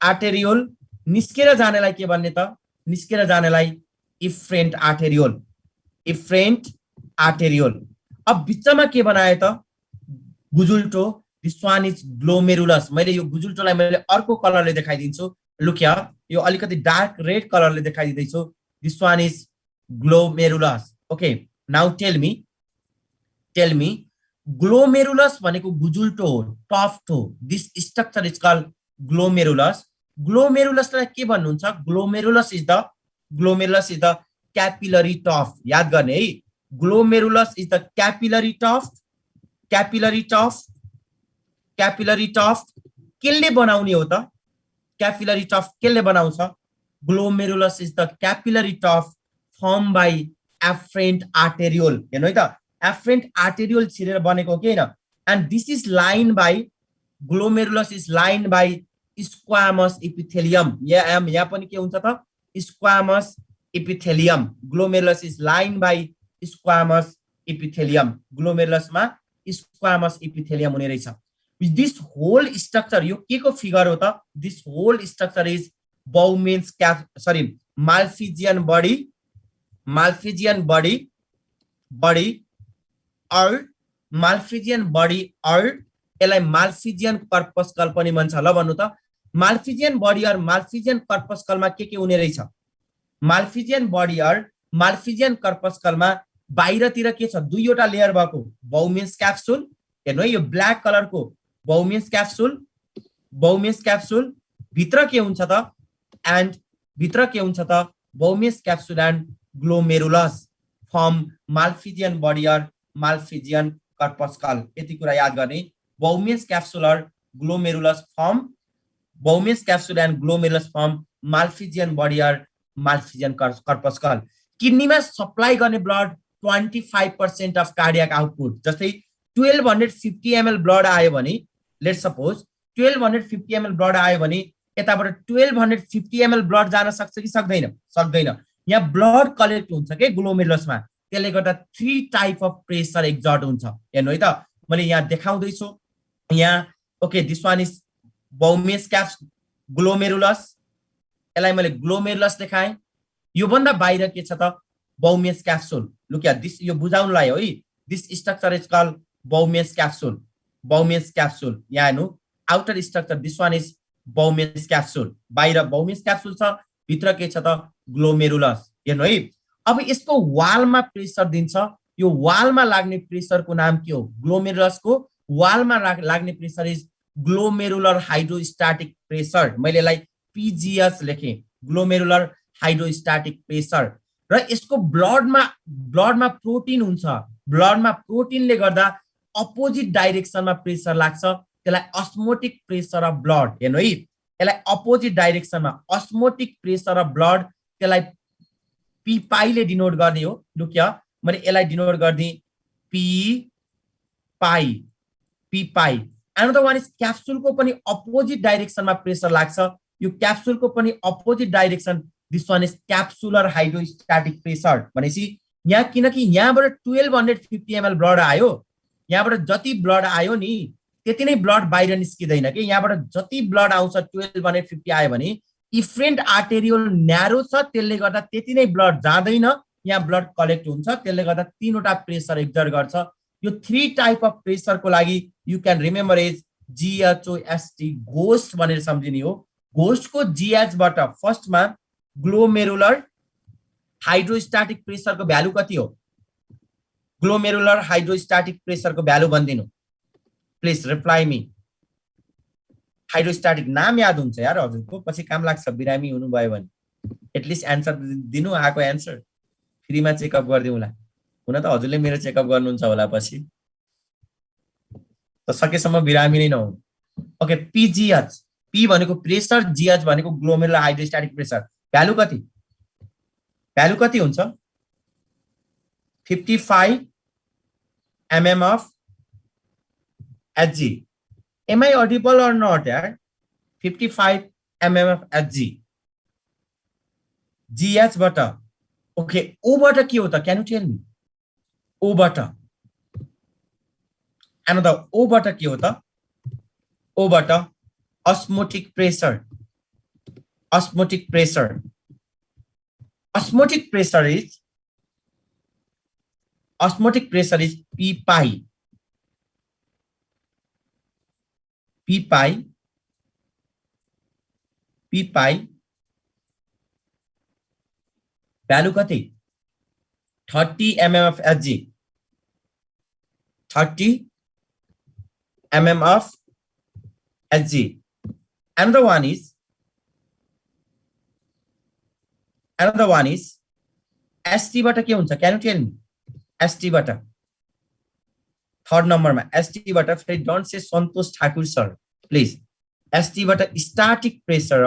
Speaker 1: arteriole. निस्केर जानेलाई के भन्ने त? निस्केर जानेलाई इफ्रेन्ट आर्टेरियोल, इफ्रेन्ट आर्टेरियोल। अब बिचमा के बनायो त? गुजुल्टो। This one is glomerulus. मैले यो गुजुल्टोलाई मैले अर्को कलरले देखाइदिन्छु। लुक हियर, यो अलिकति डार्क रेड कलरले देखाइदिँदैछु। This one is glomerulus. Okay, now tell me, tell me, glomerulus भनेको गुजुल्टो हो, टफ्ट हो। This structure is called glomerulus. ग्लोमेरुलसलाई के भन्नुहुन्छ? Glomerulus is the, glomerulus is the capillary tuft. याद गर्ने है, glomerulus is the capillary tuft, capillary tuft, capillary tuft. केले बनाउने हो त? क्यापिलरी टफ्ट केले बनाउँछ? Glomerulus is the capillary tuft form by afferent arteriole. हेर्नु है त, एफ्रेन्ट आर्टेरियोल छिरेर बनेको के हैन। And this is line by, glomerulus is line by squamous epithelium. यहाँ पनि के हुन्छ त? Squamous epithelium. Glomerulus is line by squamous epithelium. ग्लोमेरुलसमा स्क्वामस इपिथेलियम हुने रहेछ। दिस होल स्ट्रक्चर, यो के को फिगर हो त? This whole structure is Bowman's Malpighian body, Malpighian body, body or, Malpighian body or. यसलाई माल्फिजियन कर्पस्कल पनि भन्छ। ल भन्नु त, माल्फिजियन बडी और माल्फिजियन कर्पस्कलमा के हुने रहेछ? माल्फिजियन बडी और माल्फिजियन कर्पस्कलमा बाहिरतिर के छ? दुईवटा लेयर भएको बहुमेष क्याप्सुल। हेर्नु है, यो ब्ल्याक कलरको बहुमेष क्याप्सुल, बहुमेष क्याप्सुल। भित्र के हुन्छ त? एन्ड भित्र के हुन्छ त? Bowman's capsule and glomerulus form Malpighian body और माल्फिजियन कर्पस्कल। यति कुरा याद गर्ने। बहुमेष क्याप्सुल और glomerulus form, Bowman's capsule and glomerulus form Malpighian body और माल्फिजियन कर्पस्कल। किडनीमा सप्लाई गर्ने ब्लड 25% अफ कार्डियक आउटपुट। जस्तै 1250 ml ब्लड आयो भने, लेट्स सपोज 1250 ml ब्लड आयो भने यताबाट 1250 ml ब्लड जान सक्छ कि सक्दैन? सक्दैन। यहाँ ब्लड कलेक्ट हुन्छ के ग्लोमेरुलसमा, त्यसले गर्दा 3 टाइप अफ प्रेसर एक्जर्ट हुन्छ। हेर्नु है त, मैले यहाँ देखाउँदै छु यहाँ। Okay, this one is Bowman's capsule glomerulus. यसलाई मैले ग्लोमेरुलस देखाएँ। यो भन्दा बाहिर के छ त? Bowman's capsule. Look here, this यो बुझाउनलाई हो है। This structure is called Bowman's capsule, Bowman's capsule. यहाँ हेर्नु, outer structure, this one is Bowman's capsule. बाहिर बहुमेष क्याप्सुल छ, भित्र के छ त? ग्लोमेरुलस। हेर्नु है, अब यसको वालमा प्रेसर दिन्छ। यो वालमा लाग्ने प्रेसरको नाम के हो? ग्लोमेरुलसको वालमा लाग्ने pressure is glomerular hydrostatic pressure. मैले यसलाई पीजीएस लेखेँ। ग्लोमेरुलर हाइड्रोस्टैटिक प्रेसर र यसको ब्लडमा प्रोटिन हुन्छ ब्लडमा प्रोटिनले गर्दा अपोजिट डाइरेक्सनमा प्रेसर लाग्छ त्यसलाई अस्मोटिक प्रेसर अफ ब्लड हेर्नु है यसलाई अपोजिट डाइरेक्सनमा अस्मोटिक प्रेसर अफ ब्लड त्यसलाई पी पाईले डिनोट गर्ने हो लु क्या मैले यसलाई डिनोट गर्दिए P pi another one is क्याप्सुलको पनि अपोजिट डाइरेक्सनमा प्रेसर लाग्छ यो क्याप्सुलको पनि opposite direction this one is capsular hydrostatic pressure भनेपछि यहाँ किनकि यहाँबाट 1250 ml ब्लड आयो यहाँबाट जति ब्लड आयो नि त्यति नै ब्लड बाहिर निस्किदैन के यहाँबाट जति ब्लड आउँछ 1250 आयो भने इफ्रेन्ट आर्टेरियल न्यारो छ त्यसले गर्दा त्यति नै ब्लड जाँदैन यहाँ ब्लड कलेक्ट हुन्छ त्यसले गर्दा तीनवटा प्रेसर एक्जर्ट गर्छ यो 3 टाइप अफ प्रेसरको लागि you can remember as GHOST ghost भनेर सम्झिने हो घोस्टको GH बाट फर्स्टमा ग्लोमेरुलर हाइड्रोस्टैटिक प्रेसरको भ्यालु कति हो ग्लोमेरुलर हाइड्रोस्टैटिक प्रेसरको भ्यालु भनिदिनु प्लिज रिप्लाई मी हाइड्रोस्टैटिक नाम याद हुन्छ यार हजुरको पछि काम लाग्छ बिरामी हुनुभयो भने एटलिस्ट एन्सर दिनु आको एन्सर फ्रीमा चेकअप गरिदिउँला हुन त हजुरले मेरो चेकअप गर्नुहुन्छ होला पछि त सकेसम्म बिरामी नै नहुनु ओके PGH P भनेको प्रेसर GH भनेको ग्लोमेरुलर हाइड्रोस्टैटिक प्रेसर भ्यालु कति हुन्छ 55 mm of Hg am I audible or not यार 55 mm of Hg GH बाट ओके O बाट के हो त can you tell me O बाट another O बाट के हो त O बाट osmotic pressure is P pi value कति 30 mm of Hg 30 mm of Hg another one is ST बाट के हुन्छ can you tell me ST बाट थर्ड नम्बरमा ST बाट फेरि don't say Santosh Thakur sir please ST बाट static pressure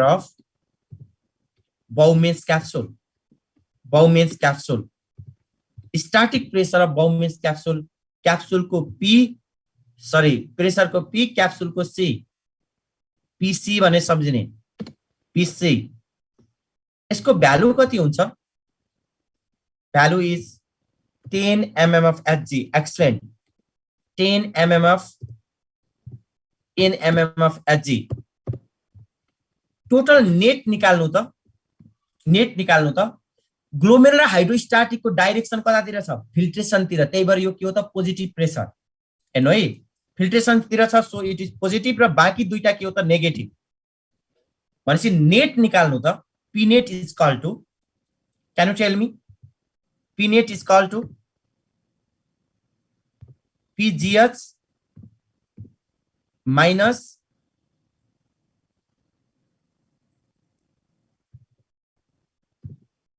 Speaker 1: of Bowman's capsule static pressure of Bowman's capsule को प्रेसर को P क्याप्सुल को C PC भने सम्झिने PC यसको भ्यालु कति हुन्छ value is 10 mm of Hg excellent 10 mm of Hg total net निकाल्नु त ग्लोमेरुलर हाइड्रोस्टैटिक को डाइरेक्सन कतातिर छ फिल्ट्रेसन तिर त्यही भएर यो के हो त पोजिटिभ प्रेसर हेर्नु है फिल्ट्रेसन तिर छ सो इट इज पोजिटिभ र बाँकी दुईटा के हो त नेगेटिभ भनेपछि नेट निकाल्नु त P net is equal to can you tell me P net is equal to PGH minus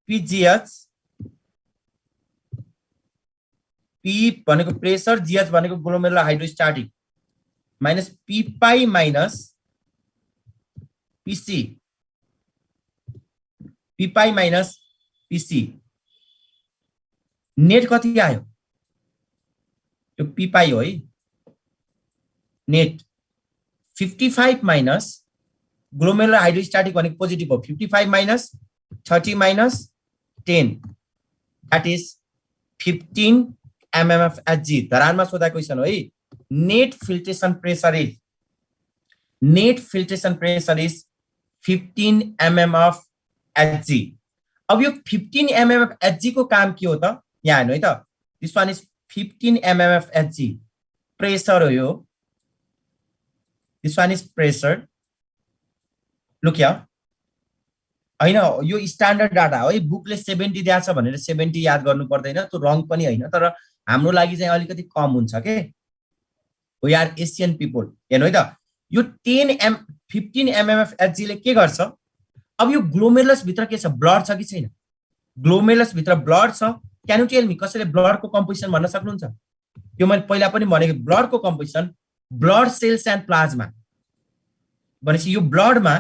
Speaker 1: PGH P भनेको प्रेसर GH भनेको glomerular hydrostatic minus P pi minus PC P pi minus PC net कति आयो यो P pi हो है नेट 55 माइनस ग्लोमेरुलर हाइड्रोस्टैटिक भनेको पोजिटिभ हो 55 minus 30 minus 10 that is 15 mm of Hg धरानमा सोधा क्वेशन हो है net filtration pressure is 15 mm of Hg अब यो 15 mm of Hg को काम के हो त यहाँ हेर्नु है त this one is 15 mm of Hg pressure हो यो this one is pressure look या हैन यो स्ट्यान्डर्ड डाटा हो है बुकले 70 दिएको छ भनेर 70 याद गर्नु पर्दैन त्यो रङ पनि हैन तर हाम्रो लागि चाहिँ अलिकति कम हुन्छ के वी आर एशियन पिपल हेर्नु है त यो 15 mmF Hg ले के गर्छ? अब यो ग्लोमेरुलस भित्र के छ? ब्लड छ कि छैन? ग्लोमेरुलस भित्र ब्लड छ। क्यान यु टेल मी कसैले ब्लड को कम्पोजिसन भन्न सक्नुहुन्छ? यो मैले पहिला पनि भनेको ब्लड को composition blood cells and plasma भनेपछि यो ब्लडमा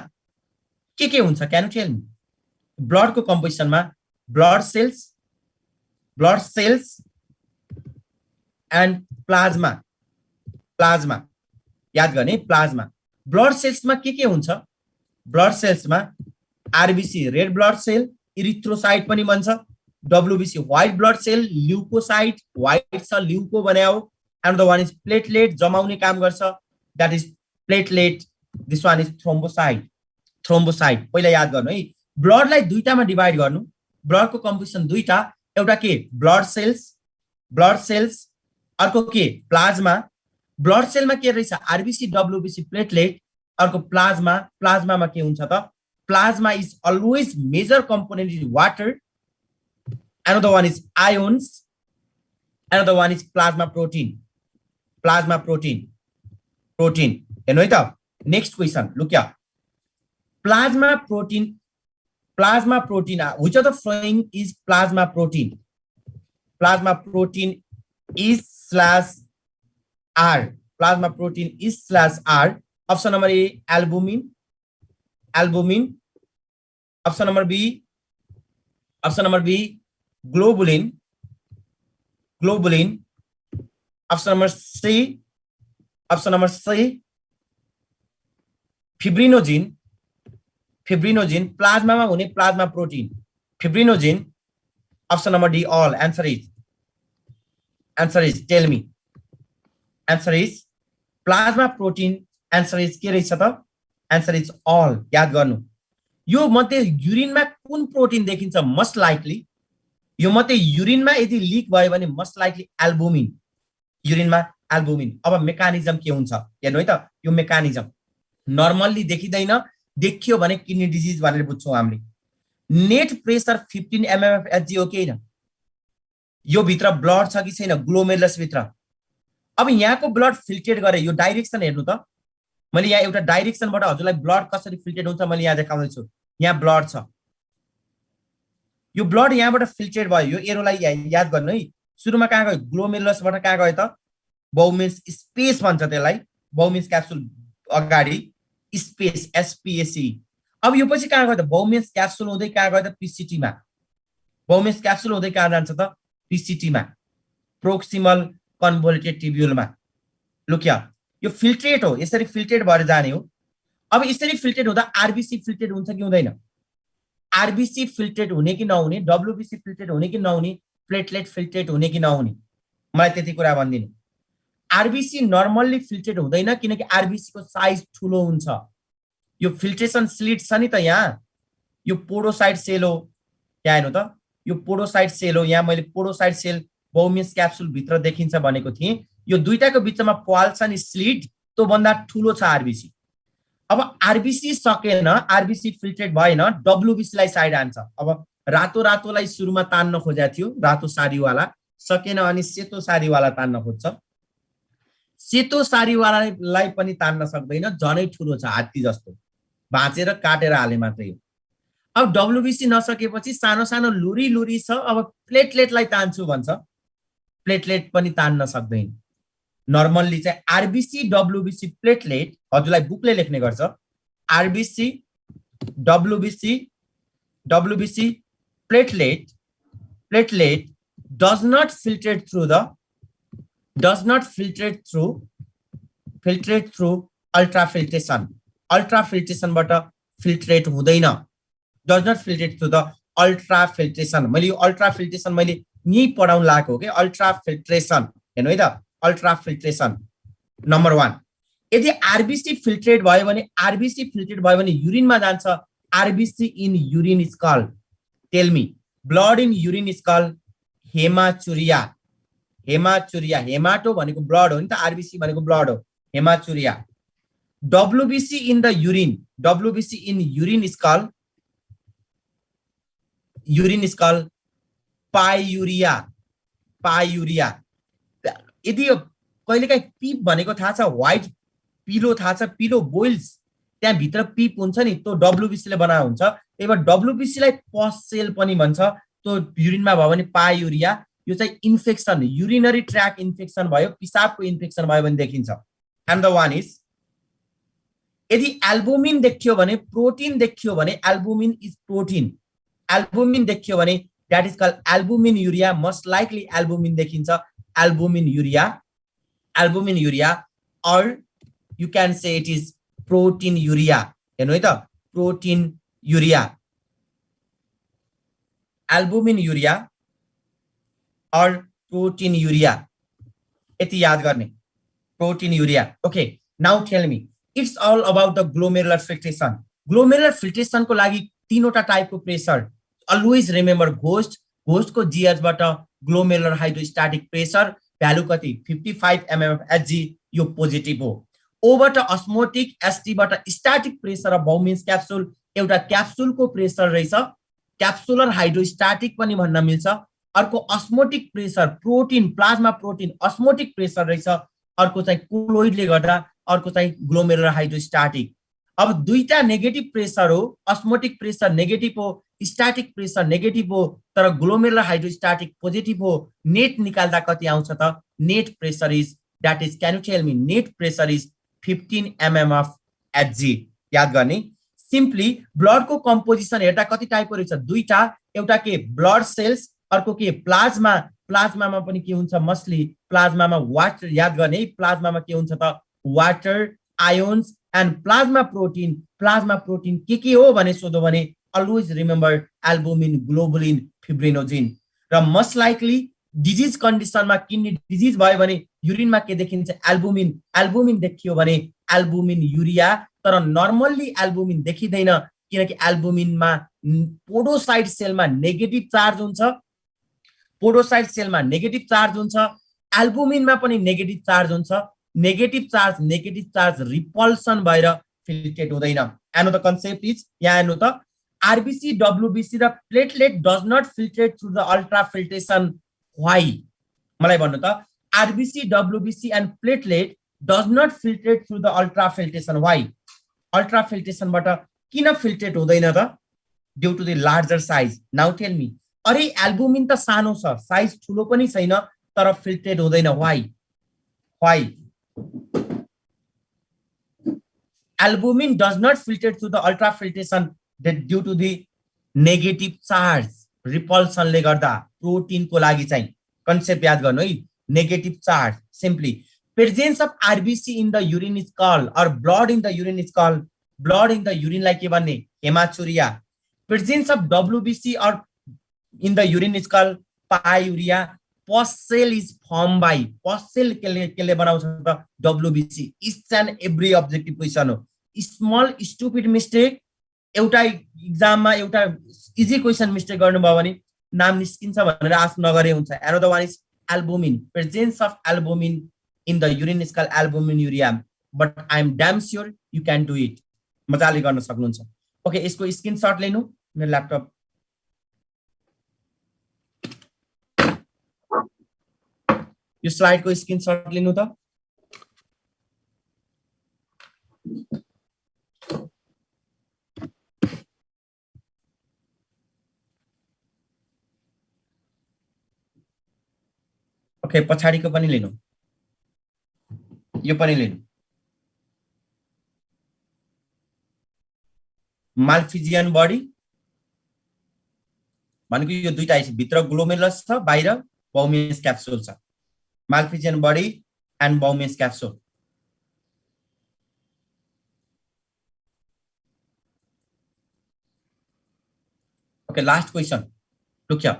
Speaker 1: के हुन्छ? Can you tell me? Blood को कम्पोजिसनमा ब्लड सेल्स एन्ड प्लाज्मा याद गर्ने प्लाज्मा। ब्लड सेल्समा के हुन्छ? ब्लड सेल्समा RBC red blood cell erythrocyte पनि भन्छ, WBC white blood cell leukocyte white छ ल्युको बनायो, and the one is platelet जमाउने काम गर्छ, that is platelet, this one is thrombocyte. पहिला याद गर्नु है, ब्लडलाई दुईटामा डिभाइड गर्नु। ब्लड को कम्पोजिसन दुईटा, एउटा के ब्लड सेल्स अर्को के प्लाज्मा। ब्लड सेलमा के रहेछ? आरबीसी डब्ल्यूबीसी प्लेटलेट, अर्को प्लाज्मामा के हुन्छ त? Plasma is always major component is water, another one is ions, another one is plasma protein हेर्नु है त। Next question look yeah plasma protein which of the following is plasma protein is /R option number A albumin, option number B globulin, option number C fibrinogen, plasma मा हुने plasma protein fibrinogen, option number D all। answer is tell me, answer is plasma protein, answer is के रहेछ त? answer is all। याद गर्नु, यो मध्ये युरिनमा कुन प्रोटिन देखिन्छ? मस्ट लाइकली यो मध्ये युरिनमा यदि लिक भयो भने मस्ट लाइकली एल्बुमिन, युरिनमा एल्बुमिन। अब मेकानिजम के हुन्छ हेर्नु है त। यो मेकानिजम नर्मल्ली देखिदैन, देखियो भने किडनी डिजिज भनेर बुझ्छौँ हामीले। नेट प्रेसर 15 mmF Hg हो कि हैन? यो भित्र ब्लड छ कि छैन? ग्लोमेरुलस भित्र। अब यहाँको ब्लड फिल्ट्रेट गरे, यो डाइरेक्सन हेर्नु त। मैले यहाँ एउटा डाइरेक्सनबाट हजुरलाई ब्लड कसरी फिल्ट्रेट हुन्छ मैले यहाँ देखाउँदै छु। यहाँ ब्लड छ, यो ब्लड यहाँबाट फिल्ट्रेट भयो। यो एरोलाई याद गर्नु है। सुरुमा कहाँ गयो? ग्लोमेरुलसबाट कहाँ गयो त? बाउमिन्स स्पेस भन्छ त्यसलाई, बाउमिन्स क्याप्सुल अगाडि स्पेस एसपीएसी। अब यो पछि कहाँ गयो त? बाउमिन्स क्याप्सुल हुँदै कहाँ गयो त? पीसीटीमा। बाउमिन्स क्याप्सुल हुँदै कहाँ जान्छ त? पीसीटीमा, प्रोक्सिमल कन्भोल्युटेड ट्युब्युलमा। लुक या यो फिल्ट्रेट हो, यसरी फिल्ट्रेट भएर जाने हो। अब यसरी फिल्ट्रेट हुँदा आरबीसी फिल्ट्रेट हुन्छ कि हुँदैन? आरबीसी फिल्ट्रेट हुने कि नहुने? डब्ल्यूबीसी फिल्ट्रेट हुने कि नहुने? प्लेटलेट फिल्ट्रेट हुने कि नहुने? मलाई त्यति कुरा भन्दिनु। आरबीसी नर्मल्ली फिल्ट्रेट हुँदैन, किनकि आरबीसी को साइज ठुलो हुन्छ। यो फिल्ट्रेसन स्लिट छ नि त, यहाँ यो पोडोसाइट सेल हो। यहाँ हेर्नु त, यो पोडोसाइट सेल हो। यहाँ मैले पोडोसाइट सेल बाउमिन्स क्याप्सुल भित्र देखिन्छ भनेको थिएँ। यो दुईटाको बिचमा पाल छ नि स्लिट, त्यो भन्दा ठुलो छ आरबीसी। अब आरबीसी सकेन, आरबीसी फिल्ट्रेट भएन, डब्ल्यूबीसी लाई साइड हान्छ। अब रातोलाई सुरुमा तान्न खोजेको थियो, रातो सारीवाला सकेन, अनि सेतो सारीवाला तान्न खोज्छ। सेतो सारीवालालाई पनि तान्न सक्दैन, झनै ठुलो छ, हात्ती जस्तो, भाँचेर काटेर हाले मात्रै हो। अब डब्ल्यूबीसी नसकेपछि सानो सानो लुरी छ। अब प्लेटलेटलाई तान्छु भन्छ, प्लेटलेट पनि तान्न सक्दैन। नर्मल्ली चाहिँ आरबीसी डब्ल्यूबीसी प्लेटलेट हजुरलाई बुकले लेख्ने गर्छ। RBC WBC platelet does not filtrate through ultrafiltration। अल्ट्राफिल्ट्रेसनबाट फिल्ट्रेट हुँदैन। does not filtrate through the ultrafiltration। मैले यो अल्ट्राफिल्ट्रेसन मैले यही पढाउन लागेको हो कि अल्ट्राफिल्ट्रेसन। हेर्नु है त, अल्ट्राफिल्ट्रेसन नम्बर 1। यदि आरबीसी फिल्ट्रेट भयो भने युरिनमा जान्छ। RBC in urine is called, tell me, blood in urine is called hematuria. Hemato भनेको ब्लड हो नि त, आरबीसी भनेको ब्लड हो, hematuria. WBC in the urine is called pyuria. यदि कहिलेकाहीँ पिप भनेको थाहा छ? पिलो थाहा छ, पिलो बोइल्स, त्यहाँ भित्र पिप हुन्छ नि, त्यो डब्ल्युबिसी ले बनाएको हुन्छ। त्यही भएर डब्ल्युबिसी लाई पस सेल पनि भन्छ। त्यो युरिनमा भयो भने पायुरिया, यो चाहिँ इन्फेक्सन, युरिनरी ट्र्याक इन्फेक्सन भयो, पिसाबको इन्फेक्सन भयो भने देखिन्छ। एन्ड द वान इज, यदि एल्बुमिन देखियो भने, प्रोटिन देखियो भने, एल्बुमिन इज प्रोटिन, एल्बुमिन देखियो भने that is called albumin urea, most likely albumin देखिन्छ, albumin urea, or you can say it is protein urea। हेर्नु है त, protein urea, albumin urea or protein urea, यति याद गर्ने, protein urea। okay, now tell me, it's all about the glomerular filtration। glomerular filtration को लागि तीनवटा टाइपको प्रेसर, always remember घोस्ट, घोस्टको जीएच बाट ग्लोमेरुलर हाइड्रोस्टैटिक प्रेसर भ्यालु कति 55 mmHg, यो पोजिटिभ हो। ओ बाट अस्मोटिक, एसटी बाट static pressure of Bowman's capsule, एउटा क्याप्सुलको प्रेसर रहेछ, क्याप्सुलर हाइड्रोस्टैटिक पनि भन्न मिल्छ। अर्को osmotic pressure, protein, plasma protein osmotic pressure रहेछ, अर्को चाहिँ कोलोइडले गर्दा, अर्को चाहिँ ग्लोमेरुलर हाइड्रोस्टैटिक। अब दुईटा नेगेटिभ प्रेसर हो, अस्मोटिक प्रेसर नेगेटिभ हो, स्टैटिक प्रेसर नेगेटिभ हो, तर ग्लोमेरुलर हाइड्रोस्टैटिक पोजिटिभ हो। नेट निकाल्दा कति आउँछ त? Net pressure is, that is, can you tell me, net pressure is 15 mmHg। याद गर्ने, सिम्पली ब्लड को कम्पोजिसन हेर्दा कति टाइपको रहेछ? दुईटा, एउटा के ब्लड सेल्स, अर्को के प्लाज्मा। प्लाज्मामा पनि के हुन्छ? मस्ली प्लाज्मामा वाटर, याद गर्ने, प्लाज्मामा के हुन्छ त? Water, ions and plasma protein. Plasma protein के हो भने सोध्यो भने always remember albumin, globulin, fibrinogen। र most likely डिजीज कन्डिसनमा, किडनी डिजीज भयो भने युरिनमा के देखिन्छ? एल्बुमिन। एल्बुमिन देखियो भने एल्बुमिन युरिया, तर नर्मल्ली एल्बुमिन देखिदैन, किनकि एल्बुमिनमा पोडोसाइट सेलमा नेगेटिभ चार्ज हुन्छ, पोडोसाइट सेलमा नेगेटिभ चार्ज हुन्छ, एल्बुमिनमा पनि नेगेटिभ चार्ज हुन्छ। नेगेटिभ चार्ज रिपल्सन भएर फिल्ट्रेट हुँदैन। हेर्नु त, कन्सेप्ट इज, यहाँ हेर्नु त, आरबीसी, डब्ल्युबीसी र platelet does not filtrate through the ultra filtration. Why? मलाई भन्नु त, RBC, WBC and platelet does not filtrate through the ultra filtration. Why? Ultra फिल्ट्रेसनबाट किन फिल्ट्रेट हुँदैन त? Due to the larger size. Now tell me, अरे एल्बुमिन त सानो छ, साइज ठुलो पनि छैन, तर फिल्ट्रेट हुँदैन। Why? Albumin does not filtrate through the ultrafiltration due to the negative charge, repulsion ले गर्दा। प्रोटिन को लागि चाहिँ कन्सेप्ट याद गर्नु है, negative charge. Simply presence of RBC in the urine is called, और blood in the urine is called, blood in the urine लाई के भन्ने? हेमाचुरिया। प्रेजेन्स अफ डब्ल्युबीसी और in the urine is called pyuria. Pus cell is form by, pus cell केले बनाउँछ त? WBC. Each and every objective question हो। स्मल स्टुपिड मिस्टेक, एउटा एक्जाममा एउटा इजी क्वेसन मिस्टेक गर्नुभयो भने नाम निस्किन्छ भनेर आश नगरे हुन्छ। Another one is albumin. Presence of albumin in the urine is called albumin urea, but I am damn sure you can do it. मजाले गर्न सक्नुहुन्छ। ओके, यसको स्क्रिनशट लिनु, मेरो ल्यापटप। यो स्लाइडको स्क्रिनशट लिनु त। ओके, पछाडिको पनि लिनु, यो पनि लिनु। माल्फिजियन बडी भनेको यो दुईटा छ, भित्र ग्लोमेरुलस छ, बाहिर बाउमिन्स क्याप्सुल छ। Malpighian body and Bowman's capsule. Okay, last question. Look here,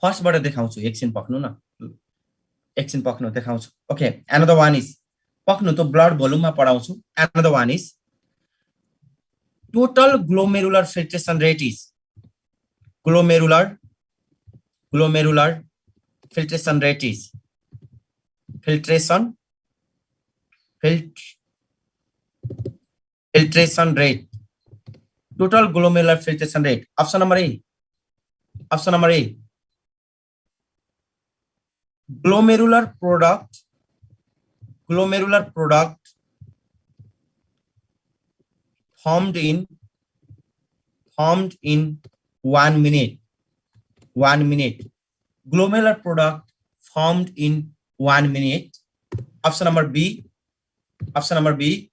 Speaker 1: फर्स्टबाट देखाउँछु, एकछिन पक्नु न, एकछिन पक्नु, देखाउँछु। ओके, एनदर वान इज, पक्नु त ब्लड भोल्युममा पढाउँछु। Another one is total glomerular filtration rate is, glomerular filtration rate is, filtration rate, total glomerular filtration rate। option number A, glomerular product formed in 1 minute. 1 minute. Glomerular product formed in 1 minute. Option number B. Option number B.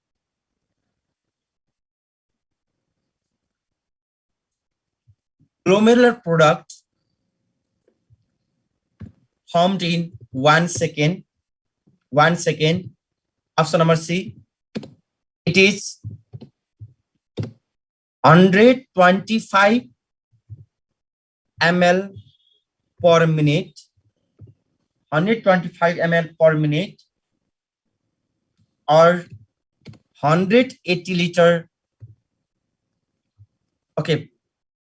Speaker 1: Glomerular product formed in 1 second. 1 second. Option number C. It is 125 ml per minute. 125 ml per minute or 180 liter. Okay,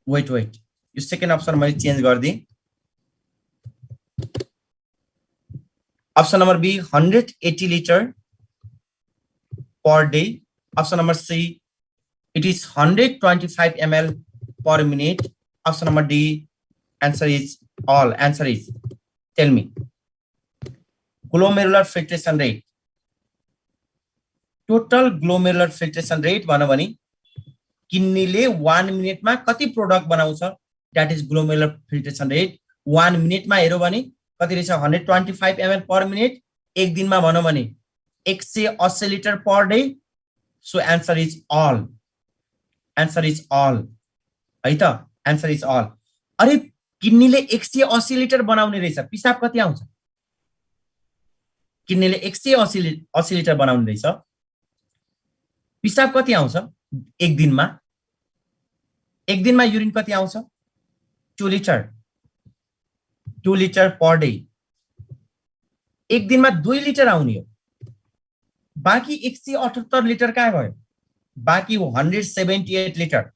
Speaker 1: wait. You second option मैले change गर्दिए. Option number B, 180 liter per day. Option number C, it is 125 ml per minute. Option number D, answer is all. Answer is, tell me. Glomerular filtration rate. Total glomerular filtration rate भन्नु भने किन्नीले 1 मिनेट मा कति प्रोडक्ट बनाउँछ, that is glomerular filtration rate. 1 minute मा हेर्यो भने कति रहेछ 125 ml per minute. एक दिनमा भन्नु भने 180 litre per day. So answer is all. Answer is all. है त, answer is all. अरे किन्नीले 180 लिटर बनाउने रहेछ, पिसाब कति आउँछ? किन्नीले 180 लिटर बनाउने रहेछ, पिसाब कति आउँछ एक दिनमा? एक दिनमा युरिन कति आउँछ? 2 लिटर. 2 litre per day. एक दिनमा 2 लिटर आउने हो, बाकी 178 लिटर कहाँ भयो? बाकी 178 litre.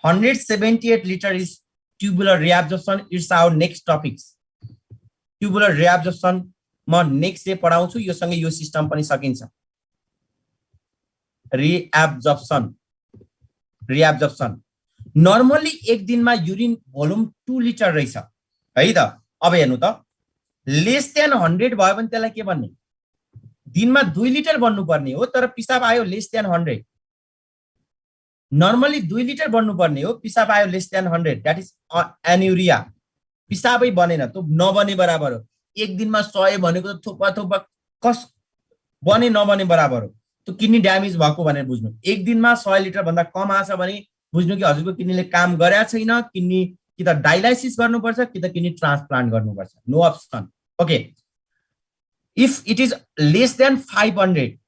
Speaker 1: 178 liter is tubular reabsorption. It's our next topics. Tubular reabsorption म नेक्स्ट डे पढाउँछु. यो सँगै यो सिस्टम पनि सकिन्छ. रिएब्जर्प्सन नर्मली एक दिनमा युरिन भोल्युम 2 लिटर रहेछ है त. अब हेर्नु त, लेस देन 100 भयो भने त्यसलाई के भन्ने? दिनमा 2 लिटर बन्नु पर्ने हो, तर पिसाब आयो लेस देन 100. नर्मली 2 लिटर बन्नु पर्ने हो, पिसाब आयो less than 100. That is anuria. पिसाबै बनेन, त नबने बराबर हो. एक दिनमा 100 भनेको थोपा कस बने नबने बराबर हो. त किडनी ड्यामेज भएको भनेर बुझ्नु. एक दिनमा 100 लिटर भन्दा कम आछ भने बुझ्नु कि हजुरको किडनीले काम गरेको छैन. किडनी कि त डायलाइसिस गर्नुपर्छ कि त किडनी ट्रान्सप्लान्ट गर्नुपर्छ. No option. Okay, if it is less than 500,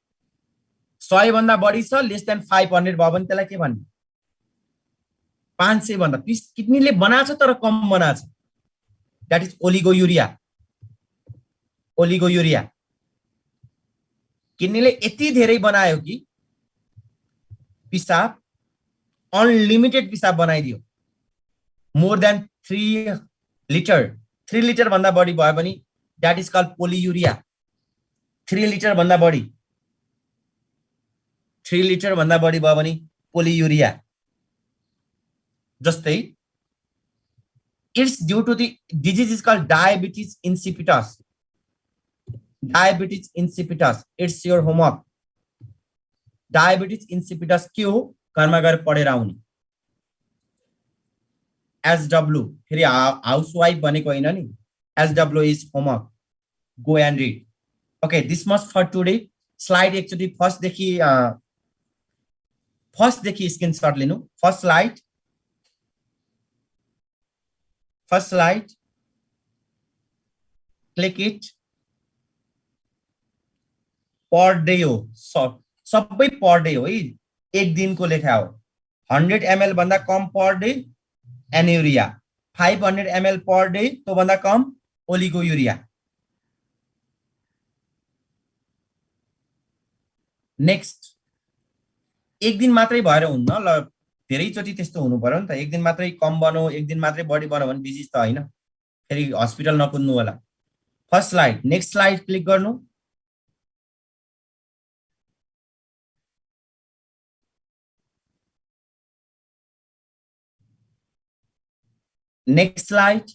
Speaker 1: 100 भन्दा बढी छ, लेस देन 500 भयो भने त्यसलाई के भन्ने? 500 भन्दा किडनीले बनाछ तर कम बनाछ. That is ओलिगोयुरिया. ओलिगोयुरिया. किडनीले यति धेरै बनायो कि पिसाब अनलिमिटेड पिसाब बनाइदियो. More than 3 litre. 3 लिटर भन्दा बढी भयो भने दैट इज कॉल्ड पोलियुरिया. 3 लिटर भन्दा बढी, 3 लिटर भन्दा बढी भयो भने पोलियुरिया. जस्तै it's due to the disease is called diabetes insipidus. Diabetes insipidus, it's your homework. Diabetes insipidus के हो? घरमा गएर पढेर आउने. एसडब्ल्यू, फेरि हाउसवाइफ भनेको होइन नि. SW is homework. Go and read. Okay, this much for today. Slide एकचोटि फर्स्टदेखि स्क्रिनशट लिनु. First slide, click it. Per day हो, सबै पर डे हो है, एक दिनको लेखा हो. 100 ml भन्दा कम per day anuria, 500 ml per day तो भन्दा कम ओलिगोयुरिया. नेक्स्ट, एक दिन मात्रै भएर हुन्न ल, धेरैचोटि त्यस्तो हुनु पर्यो नि त. एक दिन मात्रै कम बनो, एक दिन मात्रै बढी बनो भने डिजिज त होइन, फेरि हस्पिटल नकुद्नु होला. First slide, next slide click गर्नु. Next slide.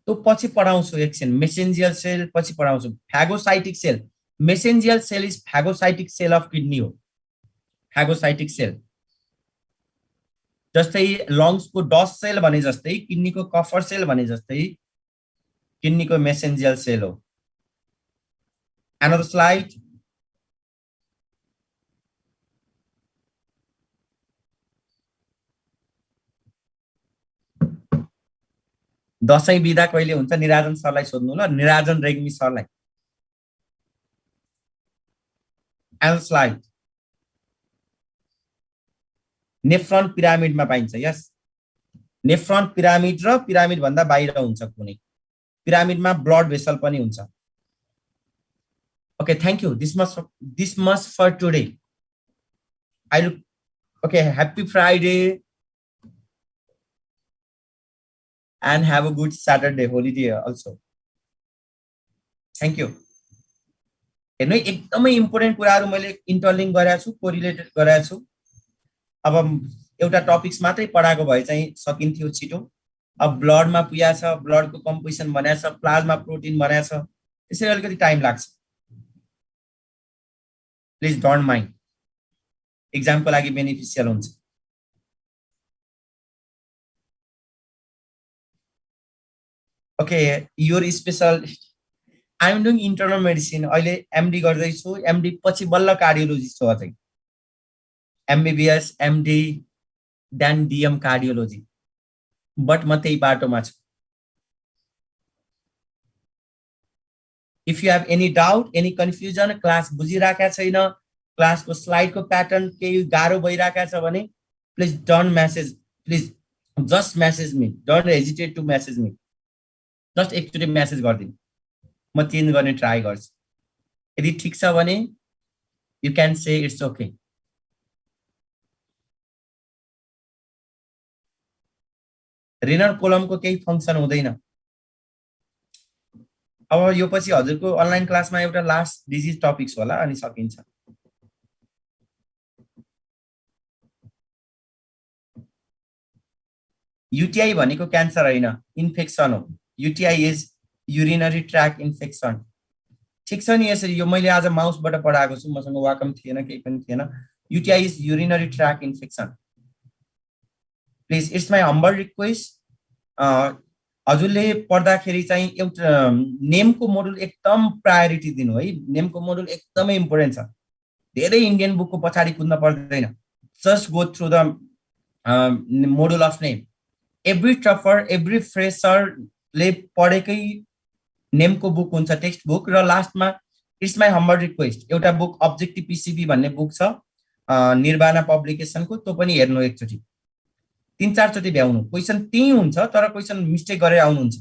Speaker 1: त्यो पछि पढाउँछु एकछिन मेसेन्जियल सेल पछि पढाउँछु phagocytic cell mesangial cell is phagocytic cell of kidney हो फागोसाइटिक सेल जस्तै लङ्सको डस्ट सेल भने जस्तै किडनीको कफर सेल भने जस्तै किडनीको मेसेन्जियल सेल हो another slide दशैं बिदा कहिले हुन्छ निराजन सरलाई सोध्नु ल निराजन रेग्मी सरलाई another slide नेफ्रन पिरामिडमा पाइन्छ यस नेफ्रन पिरामिड र पिरामिड भन्दा बाहिर हुन्छ कुनै पिरामिडमा ब्लड भेसल पनि हुन्छ okay thank you this much for today okay happy Friday and have a good Saturday holiday also thank you हेर्नु एकदमै इम्पोर्टेन्ट कुराहरु मैले इन्टरलिंक गरेको छु कोरिलेटेड गरेको छु अब एउटा टपिक्स मात्रै पढाएको भए चाहिँ सकिन्थ्यो छिटो अब ब्लडमा पुया छ ब्लडको कम्पोजिसन बनाएको छ प्लाज्मा प्रोटिन बनाएको छ त्यसैले अलिकति टाइम लाग्छ प्लिज डोन्ट माइन्ड एक्जामको लागि बेनिफिशियल हुन्छ okay your special I am doing internal medicine अहिले एमडी गर्दैछु एमडी पछि बल्ल कार्डियोलोजिस्ट हो अझै MBBS MD then DM cardiology but म त्यही बाटोमा छु if you have any doubt any confusion class बुझिराखेका छैन क्लासको स्लाइडको प्याटर्न केही गाह्रो भइराखेको छ भने please don't message please just message me don't hesitate to message me just एकचोटि मेसेज गरिदिनु म चेन्ज गर्ने ट्राई गर्छु यदि ठिक छ भने you can say it's okay renal कोलमको केही फंक्सन हुँदैन अब यो पछि हजुरको अनलाइन क्लासमा एउटा लास्ट डिजिज टपिक्स होला अनि सकिन्छ युटीआई भनेको क्यान्सर हैन इन्फेक्सन हो युटीआई इज युरिनरी ट्र्याक इन्फेक्सन ठीक छ नि यसरी यो मैले आज माउसबाट पढाएको छु मसँग वाकम थिएन केही पनि थिएन UTI is urinary tract infection please it's my humble request हजुरले पढ्दाखेरि चाहिँ एउटा नेमको मोडुल एकदम प्रायोरिटी दिनु है नेमको मोडुल एकदमै इम्पोर्टेन्ट छ धेरै इन्डियन बुकको पछाडी कुद्न पर्दैन just go through the module of name every topper every फ्रेसरले पढेकै नेमको बुक हुन्छ टेक्स्ट बुक र लास्टमा इट्स माई हम्बल रिक्वेस्ट एउटा बुक अब्जेक्टिभ पीसीबी भन्ने बुक छ निर्वाणा पब्लिकेसनको त्यो पनि हेर्नु एकचोटि 3-4 चोटि भ्याउनु क्वेशन त्यही हुन्छ तर क्वेशन मिस्टेक गरेर आउनुहुन्छ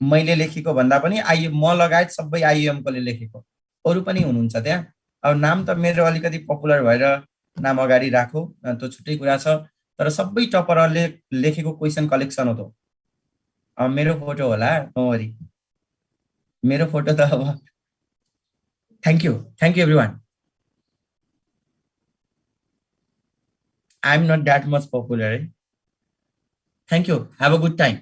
Speaker 1: मैले लेखेको भन्दा पनि म लगायत सबै आइएम कोले लेखेको अरु पनि हुनुहुन्छ त्यहाँ अब नाम त मेरो अलिकति पपुलर भएर नाम अगाडि राखो त्यो छुट्टै कुरा छ तर सबै टपरहरुले लेखेको क्वेशन कलेक्सन हो त मेरो फोटो होला नो वरी मेरो फोटो त अब thank you everyone I'm not that much popular. Thank you. Have a good time.